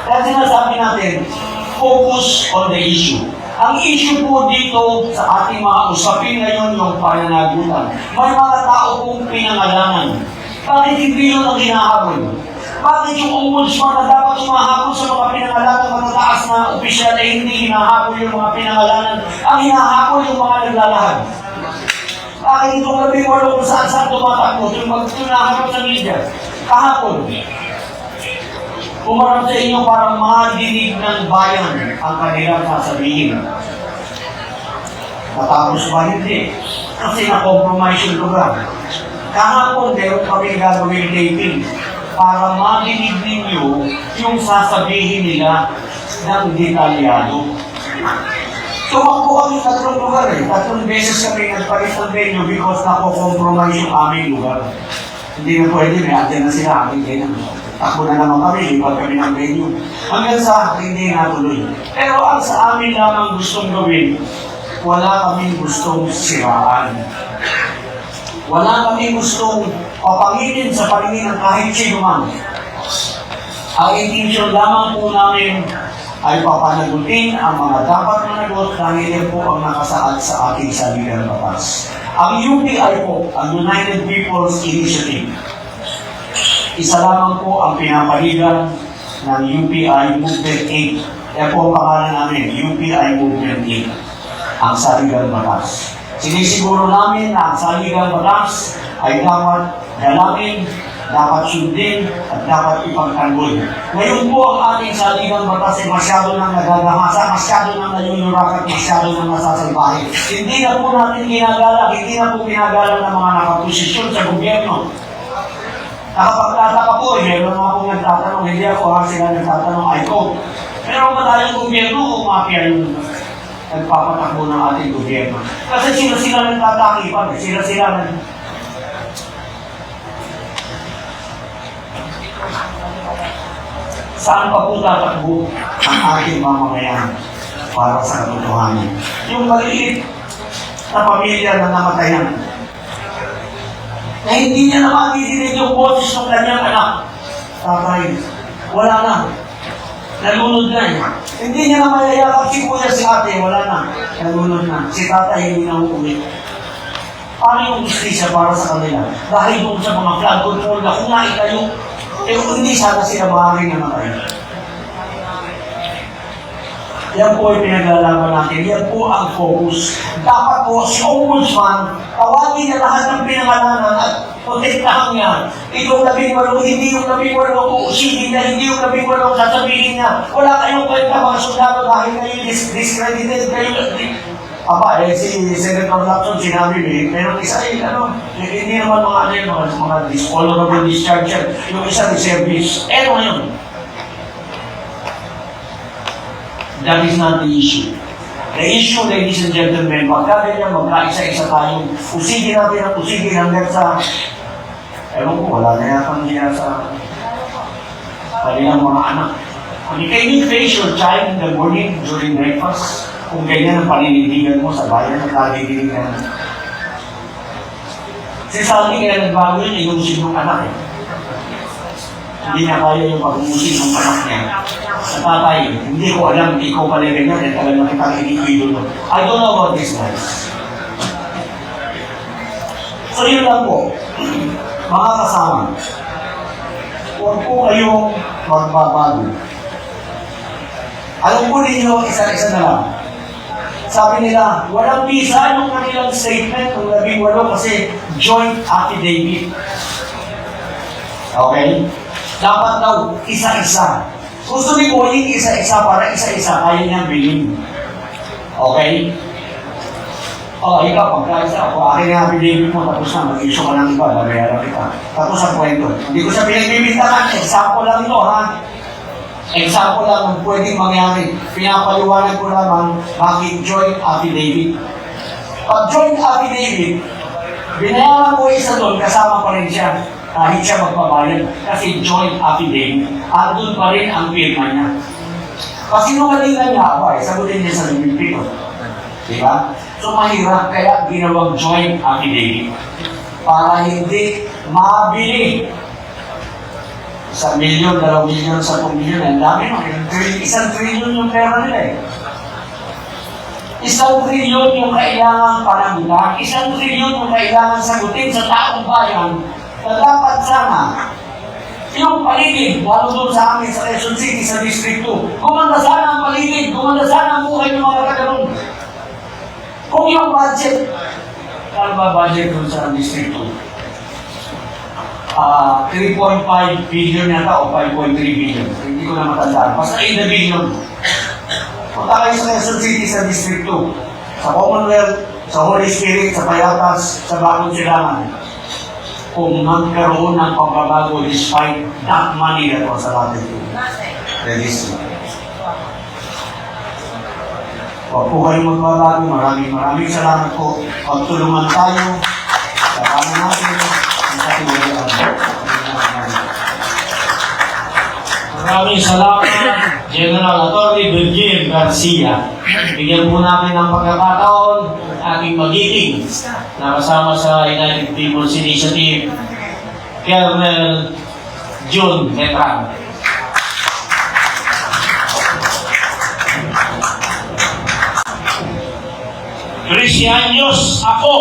Kaya sinasabi natin, focus on the issue. Ang issue po dito sa ating mga usapin ngayon yung pananagutan. May mga tao pong pinangalanan. Bakit hindi yun ang hinahabol? Bakit yung ombudsman na dapat humahabol sa mga pinangalanan matataas na opisyal ay hindi hinahabol yung mga pinangalanan? Ang hinahabol yung mga naglalahad. Bakit itong 18 kung saan tumatakbo, yung magtunahanap sa media? Kahapon, umarap sa inyo para madinig ng bayan ang kanilang sasabihin. Natapos ba hindi? Kasi na-compromise yung lugar. Kahapon, meron kami gagawin taping para madinig ninyo yung sasabihin nila ng detalyado. Tumakbo kami 3 lugar eh. 3 beses kami nagpalit ng venue because nako-compromise yung aming lugar. Hindi na pwede, may atin na sila, aking ganyan. Takbo na naman kami, lipat kami ng venue. Hanggang sa hindi natuloy. Pero ang sa amin lamang gustong gawin, wala kaming gustong siraan. Wala kaming gustong papanginin sa paningin ng kahit sino man. Ang intention lamang po namin ay papanagutin ang mga dapat managot dahil yan po ang nakasaad sa ating saligang batas. Ang UPI po, ang United People's Initiative, isa lamang po ang pinapaligan ng UPI Movement 8. Yan po ang pangalan namin, UPI Movement 8, ang saligang batas. Sinisiguro namin na ang saligang batas ay dapat galangin, dapat sundin, at dapat ipagtanggol. Ngayon po ang ating saligang batas ay masyado nang nagagahasa, masyado nang nayuyurak at masyado nang nasasalbahe. Hindi na po natin ginagalang, hindi na po ginagalang ng mga nakaposisyon sa gobyerno. Nakapagtataka po, meron nga pong nagtatanong, hindi ako sila nagtatanong, ay ko. Meron ba tayong gobyerno o mafia yung nagpapatakbo ng ating gobyerno? Kasi sila nagtatakipan, sila saan pa po tatakbo ang ating mamamayan para sa katotohanan? Yung maliit na pamilya na namatayan, na hindi niya na madidinig yung boses ng kanyang anak. Tatay, wala na. Nalunod na eh. Hindi niya na mayayakap si kuya, si ate, wala na. Nalunod na. Si tatay hindi na uuwi. Paano yung justisya para sa kanila? Dahil doon sa mga flag control na kung naitayo, kung hindi sana sila maaaring namatay. Yan po ay pinaglalaban natin. Yan po ang focus. Dapat po si Ombudsman, tawagin niya lahat ng pinangalanan at protektahan niya. Itong 18, hindi yung 18 uusihin niya, hindi yung 18 sasabihin niya, wala kayong kwenta mga sundalo dahil kayo discredited, kayo Aba, si Senator Lacson sinabi pero isa hindi naman mga dishonorable discharge yan. Yung isa reservist. Ngayon. That is not the issue. The issue, ladies and gentlemen, magkaisa-isa tayong usigin natin ang usigin hanggang sa ewan ko, wala na yata niya sa kanilang mga anak. Can you face your child in the morning during breakfast? Kung ganyan ang paninindigan mo sa bayan at nagigiling ka. Si Salvi kaya nagbago yun, inusin yung anak eh. Hindi niya kaya yung pag-umusin ng anak niya. Sa tatay, hindi ko alam, hindi ko pala ganyan, eh talagang kitang iniidol. I don't know about this guys. So yun lang po, mga kasama, huwag po kayong magbabago. Alam po ninyo, isa-isa na lang. Sabi nila, walang visa yung kanilang statement ng 18 kasi joint affidavit. Okay? Dapat daw, isa-isa. Gusto ni Boying isa-isa para isa-isa, kaya niyang bilhin. Okay? Ikaw, pagka-isa, kung akin yung affidavit mo, tapos na, mag-issue ka ng iba, babayaran kita. Tapos ang kwento. Hindi ko siya pinagbibintangan, example lang ito, ha? Example lang ang pwedeng mangyari. Pinapaliwanag ko lamang bakit joint affidavit. Pag joint affidavit, binayaran mo isa doon, kasama pa rin siya. Kahit siya magpabayad. Kasi joint affidavit. Andun pa rin ang firma niya. Kasi sinungalingan niya ako sagutin niya sa Limpito. Diba? So mahirap kaya ginawang joint affidavit. Para hindi mabili. 1 milyon, 2 milyon, 10 milyon, ang dami no. 1 trilyon yung pera nila eh. 1 trilyon yung kailangan panagutan, 1 trilyon yung kailangan sagutin sa taong bayan na dapat sana yung paligid, lalo doon sa amin sa Quezon City, sa District 2, gumanda sana ang paligid, gumanda sana ang buhay ng mga taga-doon. Kung yung budget, ano ba budget doon sa District 2? 3.5 billion yata o 5.3 billion. Hindi ko na matandaan. Basta 8 billion. Punta kayo sa Quezon City sa District 2, sa Commonwealth, sa Holy Spirit, sa Payatas, sa Bagong Silangan. Kung magkaroon ng pagbabago despite that money that was allotted to the district. Huwag po kayong magbabago. Maraming salamat po. Pagtulungan tayo. Kasama natin. Maraming salamat, General Atty. Virgil Garcia. Bigyan po namin ng pagkakataon ating magiging nakasama sa United People's Initiative, Colonel John Metran. Kristianyos ako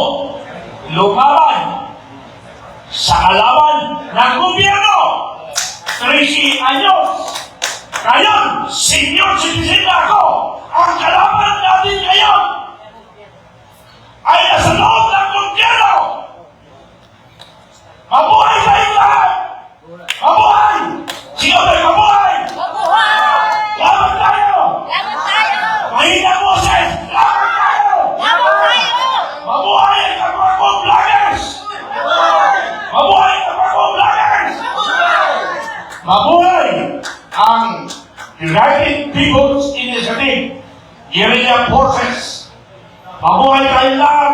lumaban sa kalaban ng gobyerno. 13 anyos. Ngayon, senior citizen na ako. Ang kalaban natin ngayon ay nasa loob ng gobyerno. Mabuhay tayong lahat! Mabuhay! Sino ba'y mabuhay? Mabuhay! Laban tayo! Laban tayo! Mahina boses! Laban tayo! Laban tayo! Mabuhay ang kapagong vloggers! Mabuhay ang kapagong vloggers! Mabuhay ang United People's Initiative, guerrilla forces. Mabuhay tayong lahat.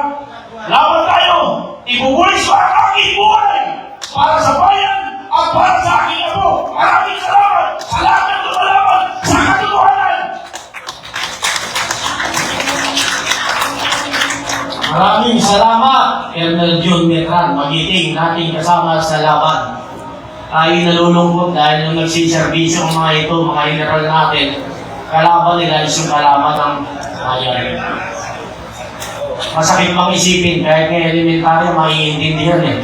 Laban tayo. Ibubulis ko ang aking buhay para sa bayan at para sa aking apo. Maraming salamat sa lahat ng lumalaban sa katotohanan. Maraming salamat, Colonel John Metran, magiting nating kasama sa laban. Tayo nalulungkot dahil nung nagsiservisyo ang mga ito, mga general natin, kalaban nila is yung kalaban ng bayan. Masakit mang isipin, kahit nga elementaryo, maiintindihan eh.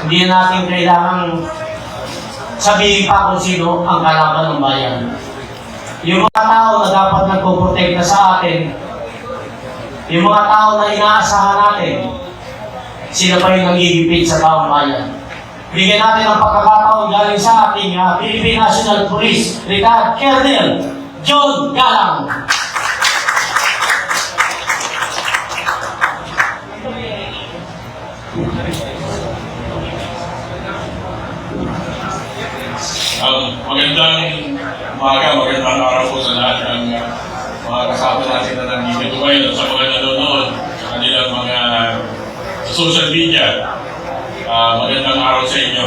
Hindi natin kailangang sabihin pa kung sino ang kalaban ng bayan. Yung mga tao na dapat nagpoprotekta sa atin, yung mga tao na inaasahan natin, sila pa yung nagigipit sa taong bayan. Bigyan natin ang pagkakataon galing sa ating Philippine National Police, Retired Colonel John Galang. Magandang umaga, magandang araw po sa lahat ng mga kasama natin na nandito ngayon at sa mga nanonood sa kanilang mga social media. Magandang araw sa inyo.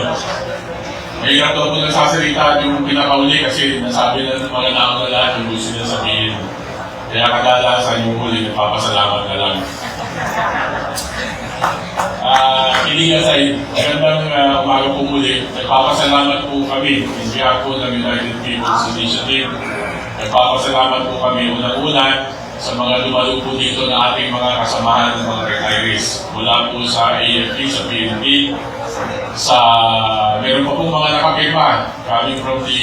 Mahirap daw po nagsasalita yung pinakauli kasi nasabi na ng mga nauna lahat yung gusto nila sabihin. Kaya kadalasan yung huli, nagpapasalamat na lang. Kidding aside, magandang umaga po muli. Nagpapasalamat po kami in behalf po ng United People's Initiative. Nagpapasalamat po kami unang-una sa mga dumalo po dito na ating mga kasamahan ng mga retirees. Mula po sa AFP, sa PNP, meron pa po mga nakapirma coming from the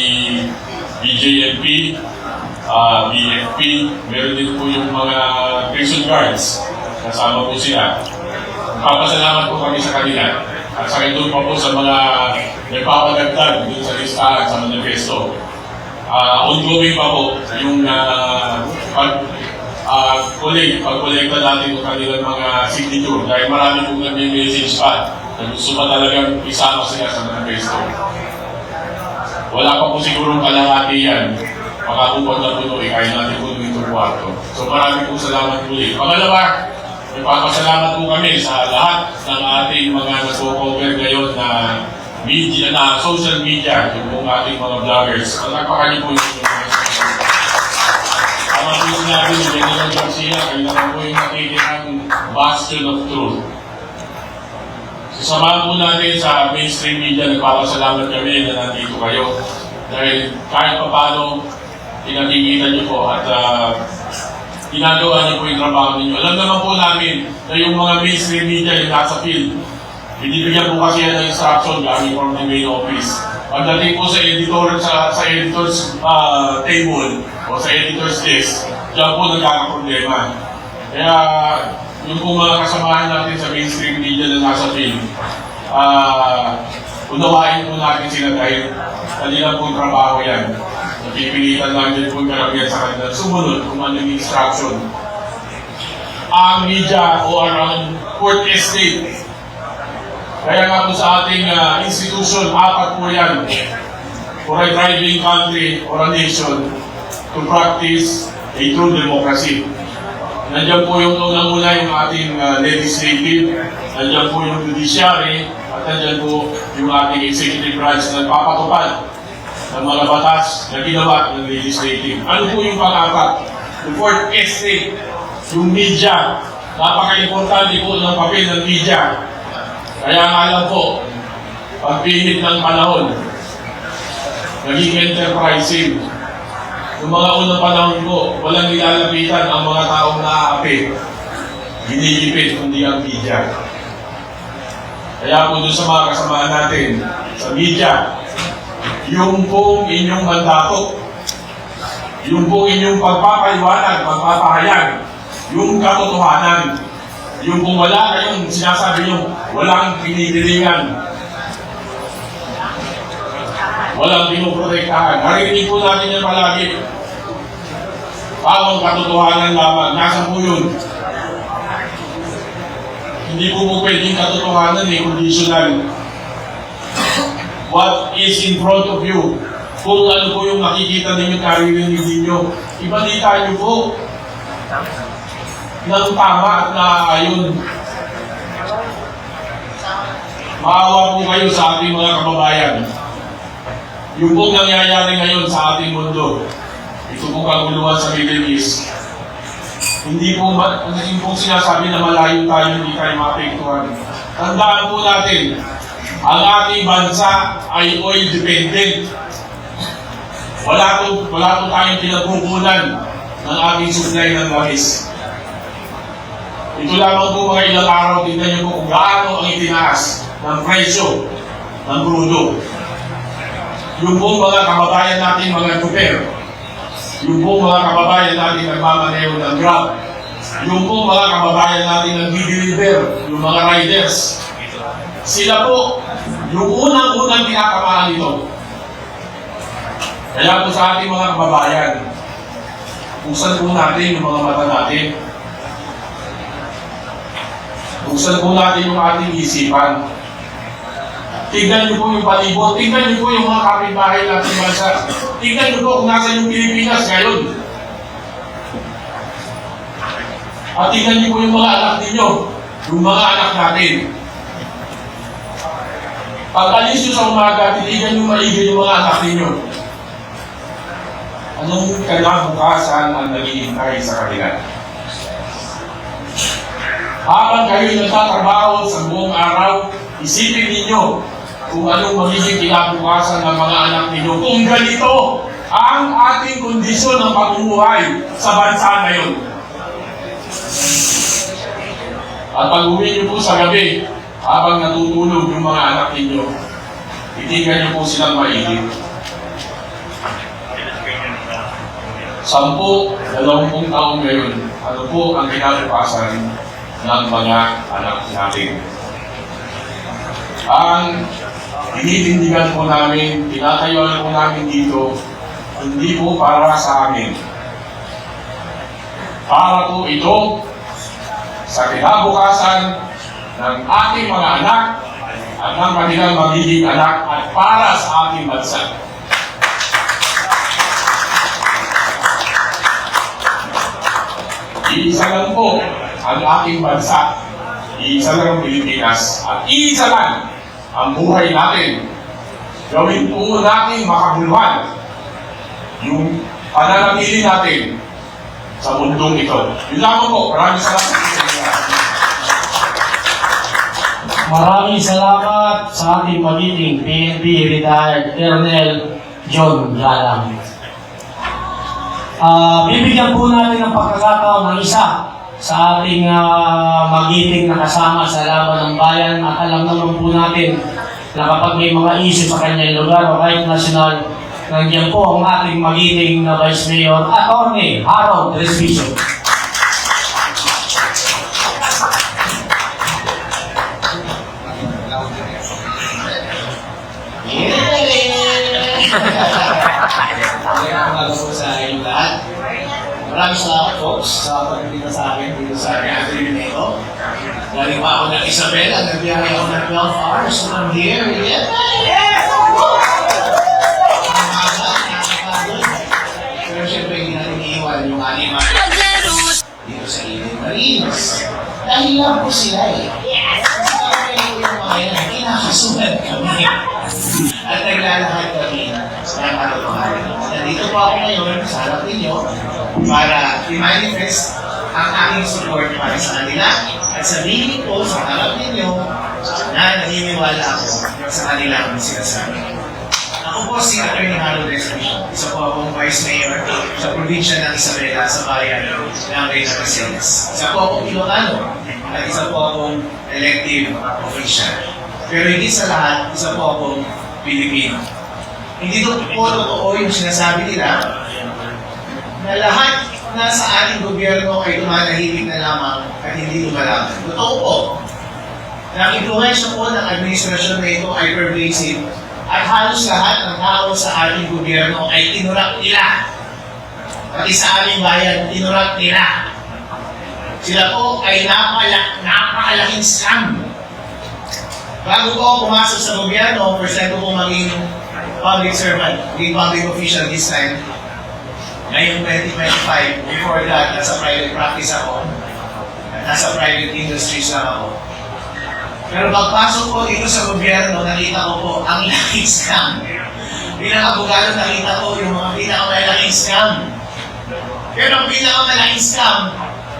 BJNP, BFP, meron din po yung mga prison guards. Kasama po sila. Papasalamat po kami sa kanila. At sa doon pa po sa mga nagpapadagdag dun sa listahan sa manifesto. Ongoing pa po yung pag-kolekta natin ng kanilang mga signature dahil marami pong nag-message pa na gusto pa talagang isama sila sa manifesto. Wala pa po sigurong kalahati yan. Makakupag na po ito, kaya natin po itong kwarto. So marami po salamat muli. Pangalawa, ipapasalamat po kami sa lahat ng ating mga nagpo-cover ngayon na media, na social media, yung pong ating mga vloggers. Nagpakali po yung ang mga sinabi ni General Garcia, kayo naman po yung nakikilang bastion of truth. Sasamahan po natin sa mainstream media, nagpapasalamat kami na nandito kayo. Dahil kahit pa paano, pinakikita niyo po at ginagawa niyo po yung trabaho ninyo. Alam naman po namin na yung mga mainstream media yung nasa field. Binibigyan po kasi yan ng instruction galing from the main office. Pagdating po sa editor's table o sa editor's desk, diyan po nagkakaproblema. Kaya yung po mga kasamahan natin sa mainstream media na nasa field, unawain po natin sila dahil kanila pong trabaho yan. Napipilitan lang din po karamihan sa kanila sumunod kung ano yung instruction. Ang media o ang court estate. Kaya nga po sa ating institution, 4 po yan for a thriving country or a nation to practice a true democracy. Nandiyan po yung unang-una yung ating legislative, nandiyan po yung judiciary, at nandiyan po yung ating executive branch na nagpapatupad ng mga batas na ginawa ng legislative. Ano po yung pang-apat? The fourth estate, yung media. Napaka-importante po ng papel ng media. Kaya nga lang po, pagpinit ng panahon, naging enterprising. Yung mga unang panahon po, walang nilalapitan ang mga taong naaapi. Ginigipit kundi ang media. Kaya po doon sa mga kasamahan natin, sa media, yung pong inyong mandato, yung pong inyong pagpapaliwanag, pagpapahayag, yung katotohanan, yung kung wala kayong sinasabi nyo, walang pinipilingan, walang pinuprotektahan. Narinig po natin yan palagi. Pawang katotohanan lamang, nasa po yun. Hindi po pwedeng katotohanan, conditional. What is in front of you? Kung ano po yung makikita ninyo, karirinig ninyo, ibalita nyo po ng tama at naaayon. Maawa po kayo sa ating mga kababayan. Yung pong nangyayari ngayon sa ating mundo, ito pong kaguluhan sa Middle East, hindi po yung pong sinasabi na malayo tayo, hindi tayo maapektuhan. Tandaan po natin, ang ating bansa ay oil dependent. Wala po tayong pinagkukunan ng ating supply ng langis. Ito lamang po mga ilang araw, tingnan niyo po kung gaano ang itinaas ng presyo ng crudo. Yung po mga kababayan natin mga tuper, yung po mga kababayan natin nagmamaneho ng Grab, yung po mga kababayan natin nag-deliver, yung mga riders, sila po, yung unang-unang tinatamaan nito. Kaya po sa ating mga kababayan, buksan po natin yung mga mata natin. Buksan po natin yung ating isipan. Tingnan niyo po yung palibot. Tingnan niyo po yung mga kapitbahay natin bansa. Tingnan niyo po kung nasa yung Pilipinas ngayon. At tingnan niyo po yung mga anak ninyo. Yung mga anak natin. Pag alis niyo sa umaga, titigan niyo maigi yung mga anak ninyo. Anong kinabukasan ang naghihintay sa kanila? Habang kayo nagtatrabaho sa buong araw, isipin ninyo kung anong magiging kinabukasan ng mga anak ninyo. Kung ganito ang ating kondisyon ng pamumuhay sa bansa ngayon. At pag-uwi niyo po sa gabi, habang natutulog yung mga anak ninyo, titigan niyo po silang maigi. 10, 20 taon ngayon, ano po ang kinabukasan ng mga anak natin? Ang tinitindigan po namin, tinatayuan po namin dito, hindi po para sa amin. Para po ito sa kinabukasan ng ating mga anak at ng kanilang magiging anak at para sa ating bansa. Iisa lang po ang ating bansa, iisa lang ang Pilipinas, at iisa lang ang buhay natin. Gawin po natin makabuluhan yung pananatili natin sa mundong ito. Yun lang po. Maraming salamat. Maraming salamat sa ating magiging PNP retired Colonel John Galang. Bibigyan po natin ng pagkakataon ng isa sa ating magiting na kasama sa laban ng bayan, at alam naman po natin na kapag may mga issue sa kanyang lugar o kahit national, nandiyan po ang ating magiting na Vice Mayor, Atty. Harold Respicio. Maraming salamat folks sa pagdating sa akin dito sa gathering na ito. Galing pa ako ng Isabela, nagbiyahe ako ng 12 hours, so I'm here. Yes! Pero syempre hindi natin iiwan yung ating mga dito sa Eden Marines. Dahil lang po sila eh. Yung mga yan, kinakasunod kami. At naglalakad kami sa katotohanan. Nandito po ako ngayon sa harap ninyo para i-manifest ang aking support para sa kanila at sabihin ko sa harap ninyo na naniniwala ako sa kanilang sinasabi. Ako po si Atty. Harold Respicio. Isa po akong Vice Mayor sa probinsya ng Isabela sa bayan ng Reyna Casillas. Isa po akong Ilocano at isa po akong elective official. Pero hindi sa lahat, isa po akong Pilipino. Hindi po totoo yung sinasabi nila na lahat na sa ating gobyerno ay tumatahimik na lamang at hindi lumalaban. Totoo po na ang impluwensya po ng administrasyon na ito ay pervasive at halos lahat ng tao sa ating gobyerno ay tinurap nila. Pati sa aming bayan, tinurap nila. Sila po ay napakalaking scam. Bago po ako pumasok sa gobyerno, first time ko po maging public servant, maging public official this time. Ngayong 2025, before that, nasa private practice ako. Nasa private industries lang ako. Pero pagpasok ko dito sa gobyerno, nakita ko po ang laking scam. Bilang abogado, nakita ko yung mga pinakamalaking scam. Pero ang pinakamalaking scam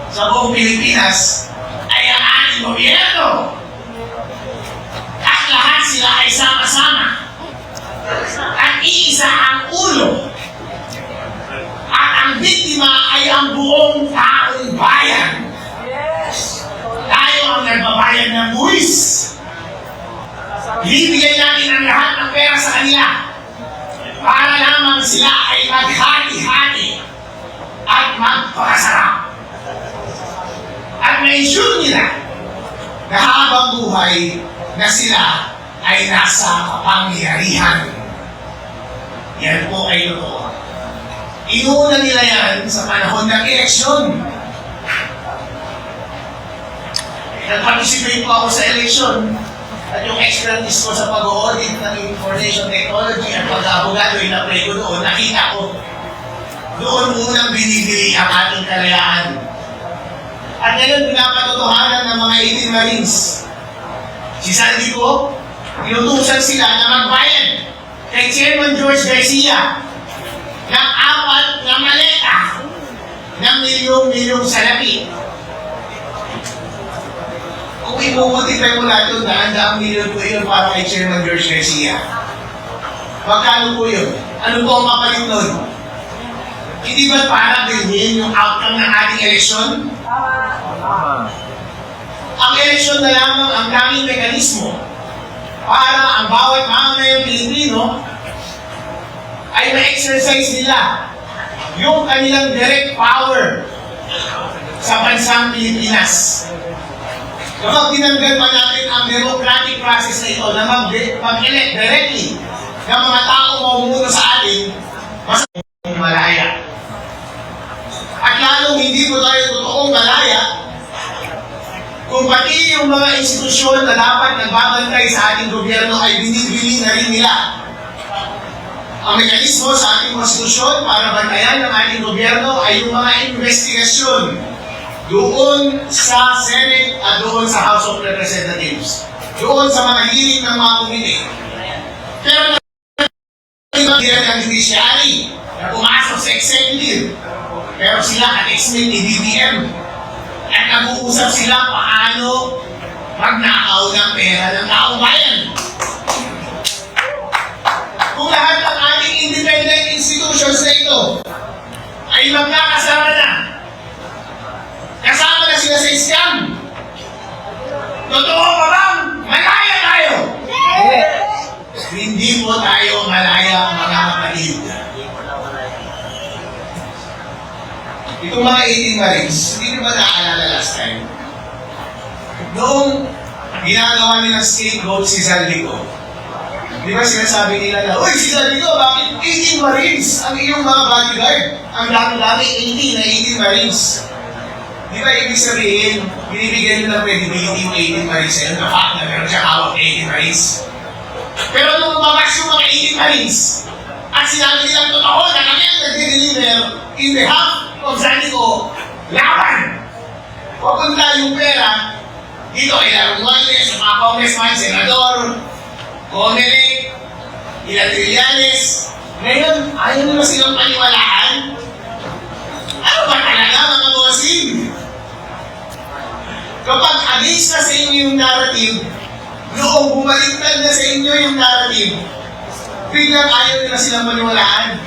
sa buong Pilipinas ay ang ating gobyerno. At lahat sila ay sama-sama. At iisa ang ulo. At ang biktima ay ang buong taong bayan. Tayo ang nagbabayad ng buwis. Ibibigay natin ang lahat ng pera sa kanila para lamang sila ay maghati-hati at magpakasarap. At ma-ensure nila na habang buhay na sila ay nasa kapangyarihan. Yan po ay totoo. Inuuna nila yan sa panahon ng eleksyon. Nag-participate po ako sa eleksyon. At yung expertise ko sa pag-audit ng information technology at pag-abogado, in-apply ko doon, nakita ko. Doon unang binibili ang ating kalayaan. At ngayon, pinapatotohanan ng mga 18 Marines. Si Sandy ko, inutusan sila na magbayad kay Chairman George Garcia ng 4 na maleta ng milyong-milyong salapi. Kung imumultiply mo lahat yun, daang milyon po yun para kay Chairman George Garcia. Magkano po yun? Ano po ang kapalit nun? Hindi ba para bilhin yung outcome ng ating eleksyon? Ang eleksyon na lamang ang tanging mekanismo para ang bawat mamamayang Pilipino ay ma-exercise nila yung kanilang direct power sa bansang Pilipinas. Kapag tinanggal pa natin ang democratic process na ito na mag-elect directly ng mga taong mamumuno sa atin, mas malaya. At lalong hindi po tayo totoong malaya kung pati yung mga institusyon na dapat nagbabantay sa ating gobyerno ay binibili na rin nila. Ang mekanismo sa ating konstitusyon para bantayan ng ating gobyerno ay yung mga investigasyon doon sa Senate at doon sa House of Representatives. Doon sa mga hearing ng mga komite. Pero nagbibigan ng judiciary na pumasok sa executive. Pero sila ka-exmit ni BBM. At nag-uusap sila paano magnakaw ng pera ng taong bayan. Kung lahat ng ating independent institutions na ito ay magkakasama na, kasama na sila sa scam, totoo ba bang malaya tayo? Hindi po tayo malaya, mga kapatid. Itong mga 18 Marines, hindi nyo ba naaalala last time? Noong ginagawa nilang scapegoat si Zaldico, di ba sinasabi nila na, uy, si Zaldico, bakit 18 Marines ang iyong mga bodyguard? Ang dami-dami 18 na 18 Marines. Di ba ibig sabihin, binibigyan nyo ng credibility yung 18 Marines na yun, na fact na meron siya hawak 18 Marines. Pero nung lumabas yung mga 18 Marines, at sinabi nilang totoo na kami ang nag-deliver in behalf of Zaldico, laban! Papunta yung pera, dito kay Laruales, sa mga congressman, senador, Comelec, ilang Trillanes. Ngayon, ayaw nila silang paniwalaan. Ano ba talaga mga bossing? Kapag against na sa inyo yung narrative, noong bumaliktad na sa inyo yung narrative, biglang ayaw nila silang maniwalaan.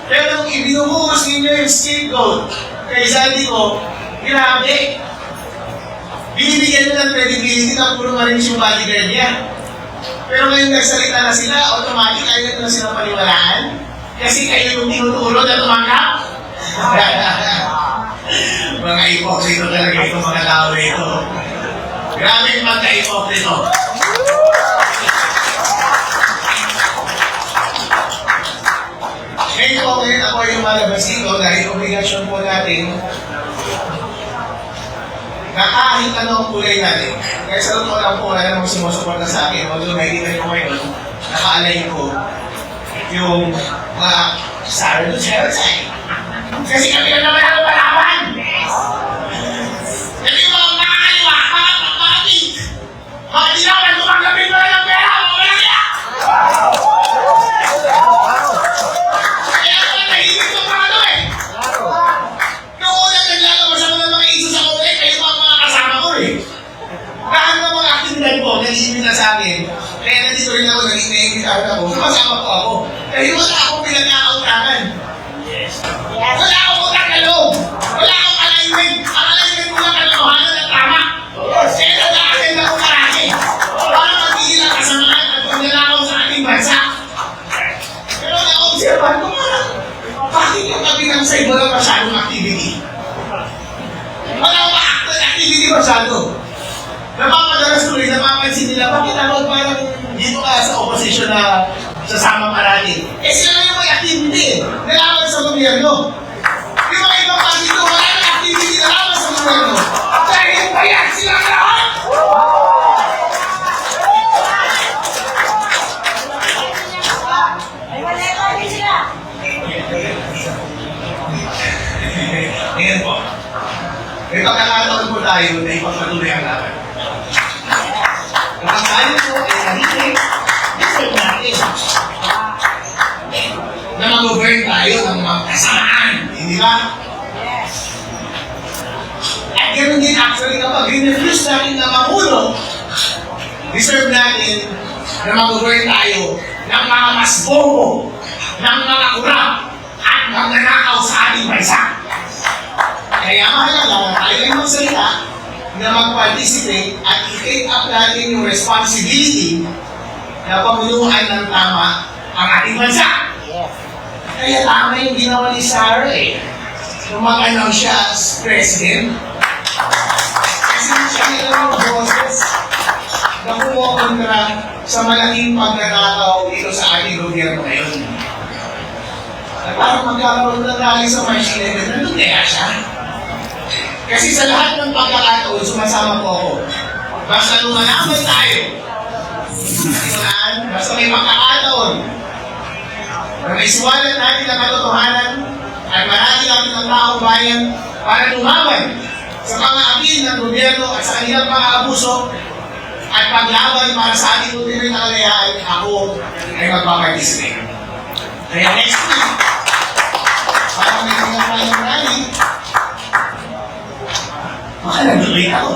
Pero nung ibinubuhos ninyo yung scapegoat kay Zaldico, grabe. Binibigyan nyo ng credibility na puro Marines yung bodyguard niya. Pero ngayon nagsalita na sila, automatic ayaw nila silang paniwalaan. Kasi kayo yung tinuturo na tumanggap. Mga ipokrito talaga itong mga tao na ito. Grabe yung magka-ipokrito. Ngayon po, ngayon ako yung malabas dito dahil obligasyon po natin na kahit ano ang kulay natin. Kaya sa totoo lang po, wala namang sumusuporta sa akin. Although nakikita niyo ngayon, naka-align ko yung mga Sara Duterte. Kasi kami na naman ang palaban! Kasi yung mga makakaliwa, mga pagpapatid, mga dilawan, tumanggapin mo na ng pera, mga malakya! Kaya naman nahihigit yung mga ito eh! Noong unang naglalabas ako ng mga iso sa kone, kayo mga kasama ko eh! Kahit ng mga aktibidad ko, nag-iibig na sa akin, kaya nandito rin ako, nag-iibig ako, sumasama po ako. Kaya wala akong pinag-aautangan. Wala akong utang na loob. Wala akong alignment. Ang alignment mo lang kalokohanan at tama. Kaya nag-aakin na akong marami. Para magigil ang kasamaan at pagnanakaw sa ating bansa. Pero na-observan ko parang, bakit yung kabilang side wala masyadong activity? Wala akong activity masyado. Napapadalas tuloy, napapansin nila, bakit ako parang dito ka sa opposition na sasama parati? Eh sila na yung may activity eh. Nalaman sa gobyerno. Yung mga ibang party ko, wala na activity nalaman sa gobyerno. Dahil bayad silang lahat! tayo na ipagpatuloy ang laban. Kapag tayo po ay nahihig, deserve natin na mag-govern tayo ng mga kasamaan, hindi ba? At ganoon din actually kapag rinefuse natin na mamuno, deserve natin na mag-govern tayo ng mga masbobo, ng mga kurap, at magnanakaw sa ating bansa. Kaya mahalaga tayo ay magsalita na mag-participate at i-take up natin yung responsibility na pamuluhan ng tama ang ating bansa. Kaya tama yung ginawa ni Sarah eh. Nung mag-announce siya as president. Kasi siya nilang boses na kumukontra sa malaking pagnanakaw dito sa ating gobyerno ngayon. At parang magkakaroon ng rally sa March 11, nandun kaya siya? Kasi sa lahat ng pagkakataon, sumasama po ako. Basta lumalaman tayo. Basta may pagkakataon. Na naisuwalan natin ang katotohanan at marami natin ang taong bayan para lumaban sa mga apil ng gobyerno at sa kanilang mga abuso at paglaban para sa ating ultimate na kalayaan, ako ay magpaparticipate. Kaya next week, para may tinatay ng rally, nagtuloy ako.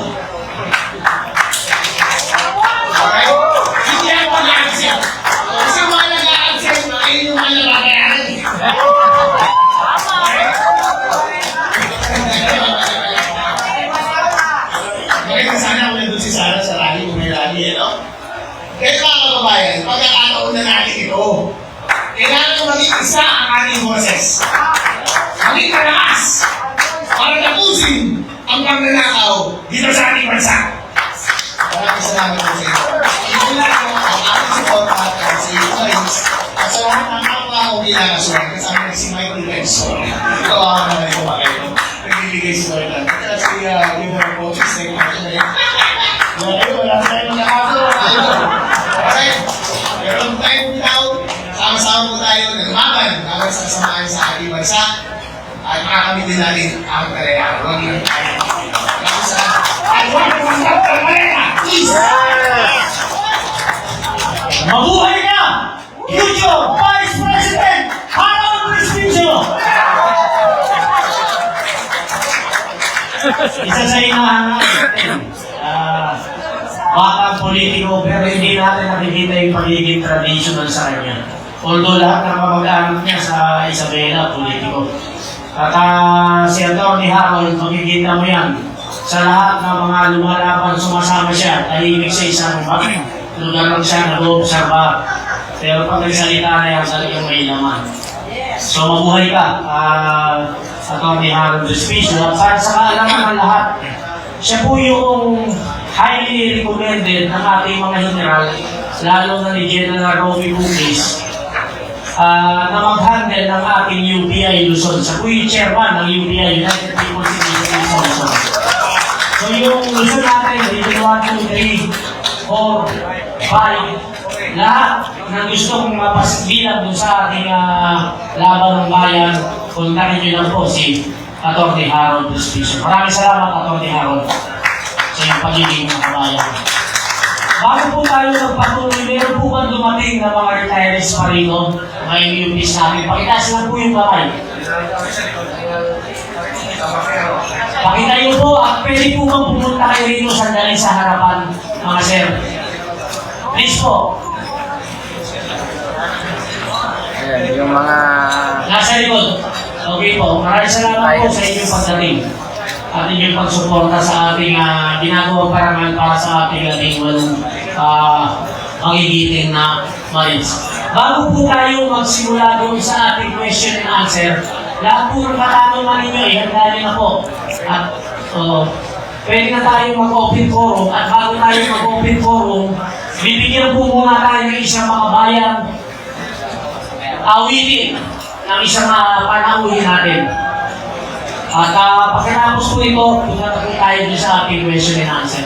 Okay? Hindi ako mag-accept. Kasi mga nag-accept, ayun yung mga nabagayaran. Bakit sana ako nandun si Sarah sa rally kung may rally, no? Kaya mga kababayan, pagkakataon na natin ito, kailangan maging isa ang ating boses. Maging malakas para tapusin ang pagnanakaw dito sa ating bansa. Maraming salamat po sa inyo. Ito lang ang ating support at sa iyo guys. At sa lahat ng kapwa akong ginakasuhan, kasama si Michael Benson. Ito ang naman ito ba kayo? Nagbibigay si Dorlan. At si Liver Coaches na yung action na yun. Wala tayo ng nakakaroon. Alright? Meron tayong bitaw. Sama-sama po tayo na lumaban para sa kasamaan sa ating bansa. At makakamit din natin ang kalayaan. Huwag lang tayo. At huwag po ang kalayaan! Please! Mabuhay ka! Future Vice President Harold Crispinio! Isa sa inahanap natin, batang politiko, pero hindi natin nakikita yung pagiging traditional sa kanya. Although lahat ng kamag-anak niya sa Isabela, politiko. At si Atty. Harold, makikita mo yan. Sa lahat ng mga lumalaban, sumasama siya, tahimik sa isang lugar lang siya, nag-oobserba. Pero pag nagsalita na yan, talagang may laman. So mabuhay ka, Atty. Harold Crispinio. At para sa kaalaman ng lahat, siya po yung highly recommended ng ating mga general, lalo na ni General Romy Bukis, na mag-handle ng ating UPI Luzon. Siya po yung chairman ng UPI, United People's Initiative Luzon. So yung Luzon natin, Region 1, 2, 3, 4, 5, lahat na gusto kong mapasbilang dun sa ating laban ng bayan, kontakin nyo lang po si Atty. Harold Crispinio. Maraming salamat, Atty. Harold, sa iyong pagiging kabayan. Bago po tayo magpatuloy, meron po bang dumating na mga retirees pa rito? Mga MUPs natin. Pakitaas lang po yung kamay. Pakita nyo po at pwede po bang pumunta kayo rito sandali sa harapan, mga sir. Please po. Ayan, yung mga... Nasa likod. Okay po. Maraming salamat po sa inyong pagdating. At inyong pagsuporta sa ating ginagawang parangal para sa ating walong magigiting na Marines. Bago po tayo magsimula doon sa ating question and answer, lahat po ng katanungan ninyo, ihanda nyo na po. At pwede na tayo mag-open forum. At bago tayo mag-open forum, bibigyan po muna tayo ng isang makabayan awitin ng isang panauhin natin. At pagkatapos po ito, punta na po tayo sa ating question and answer.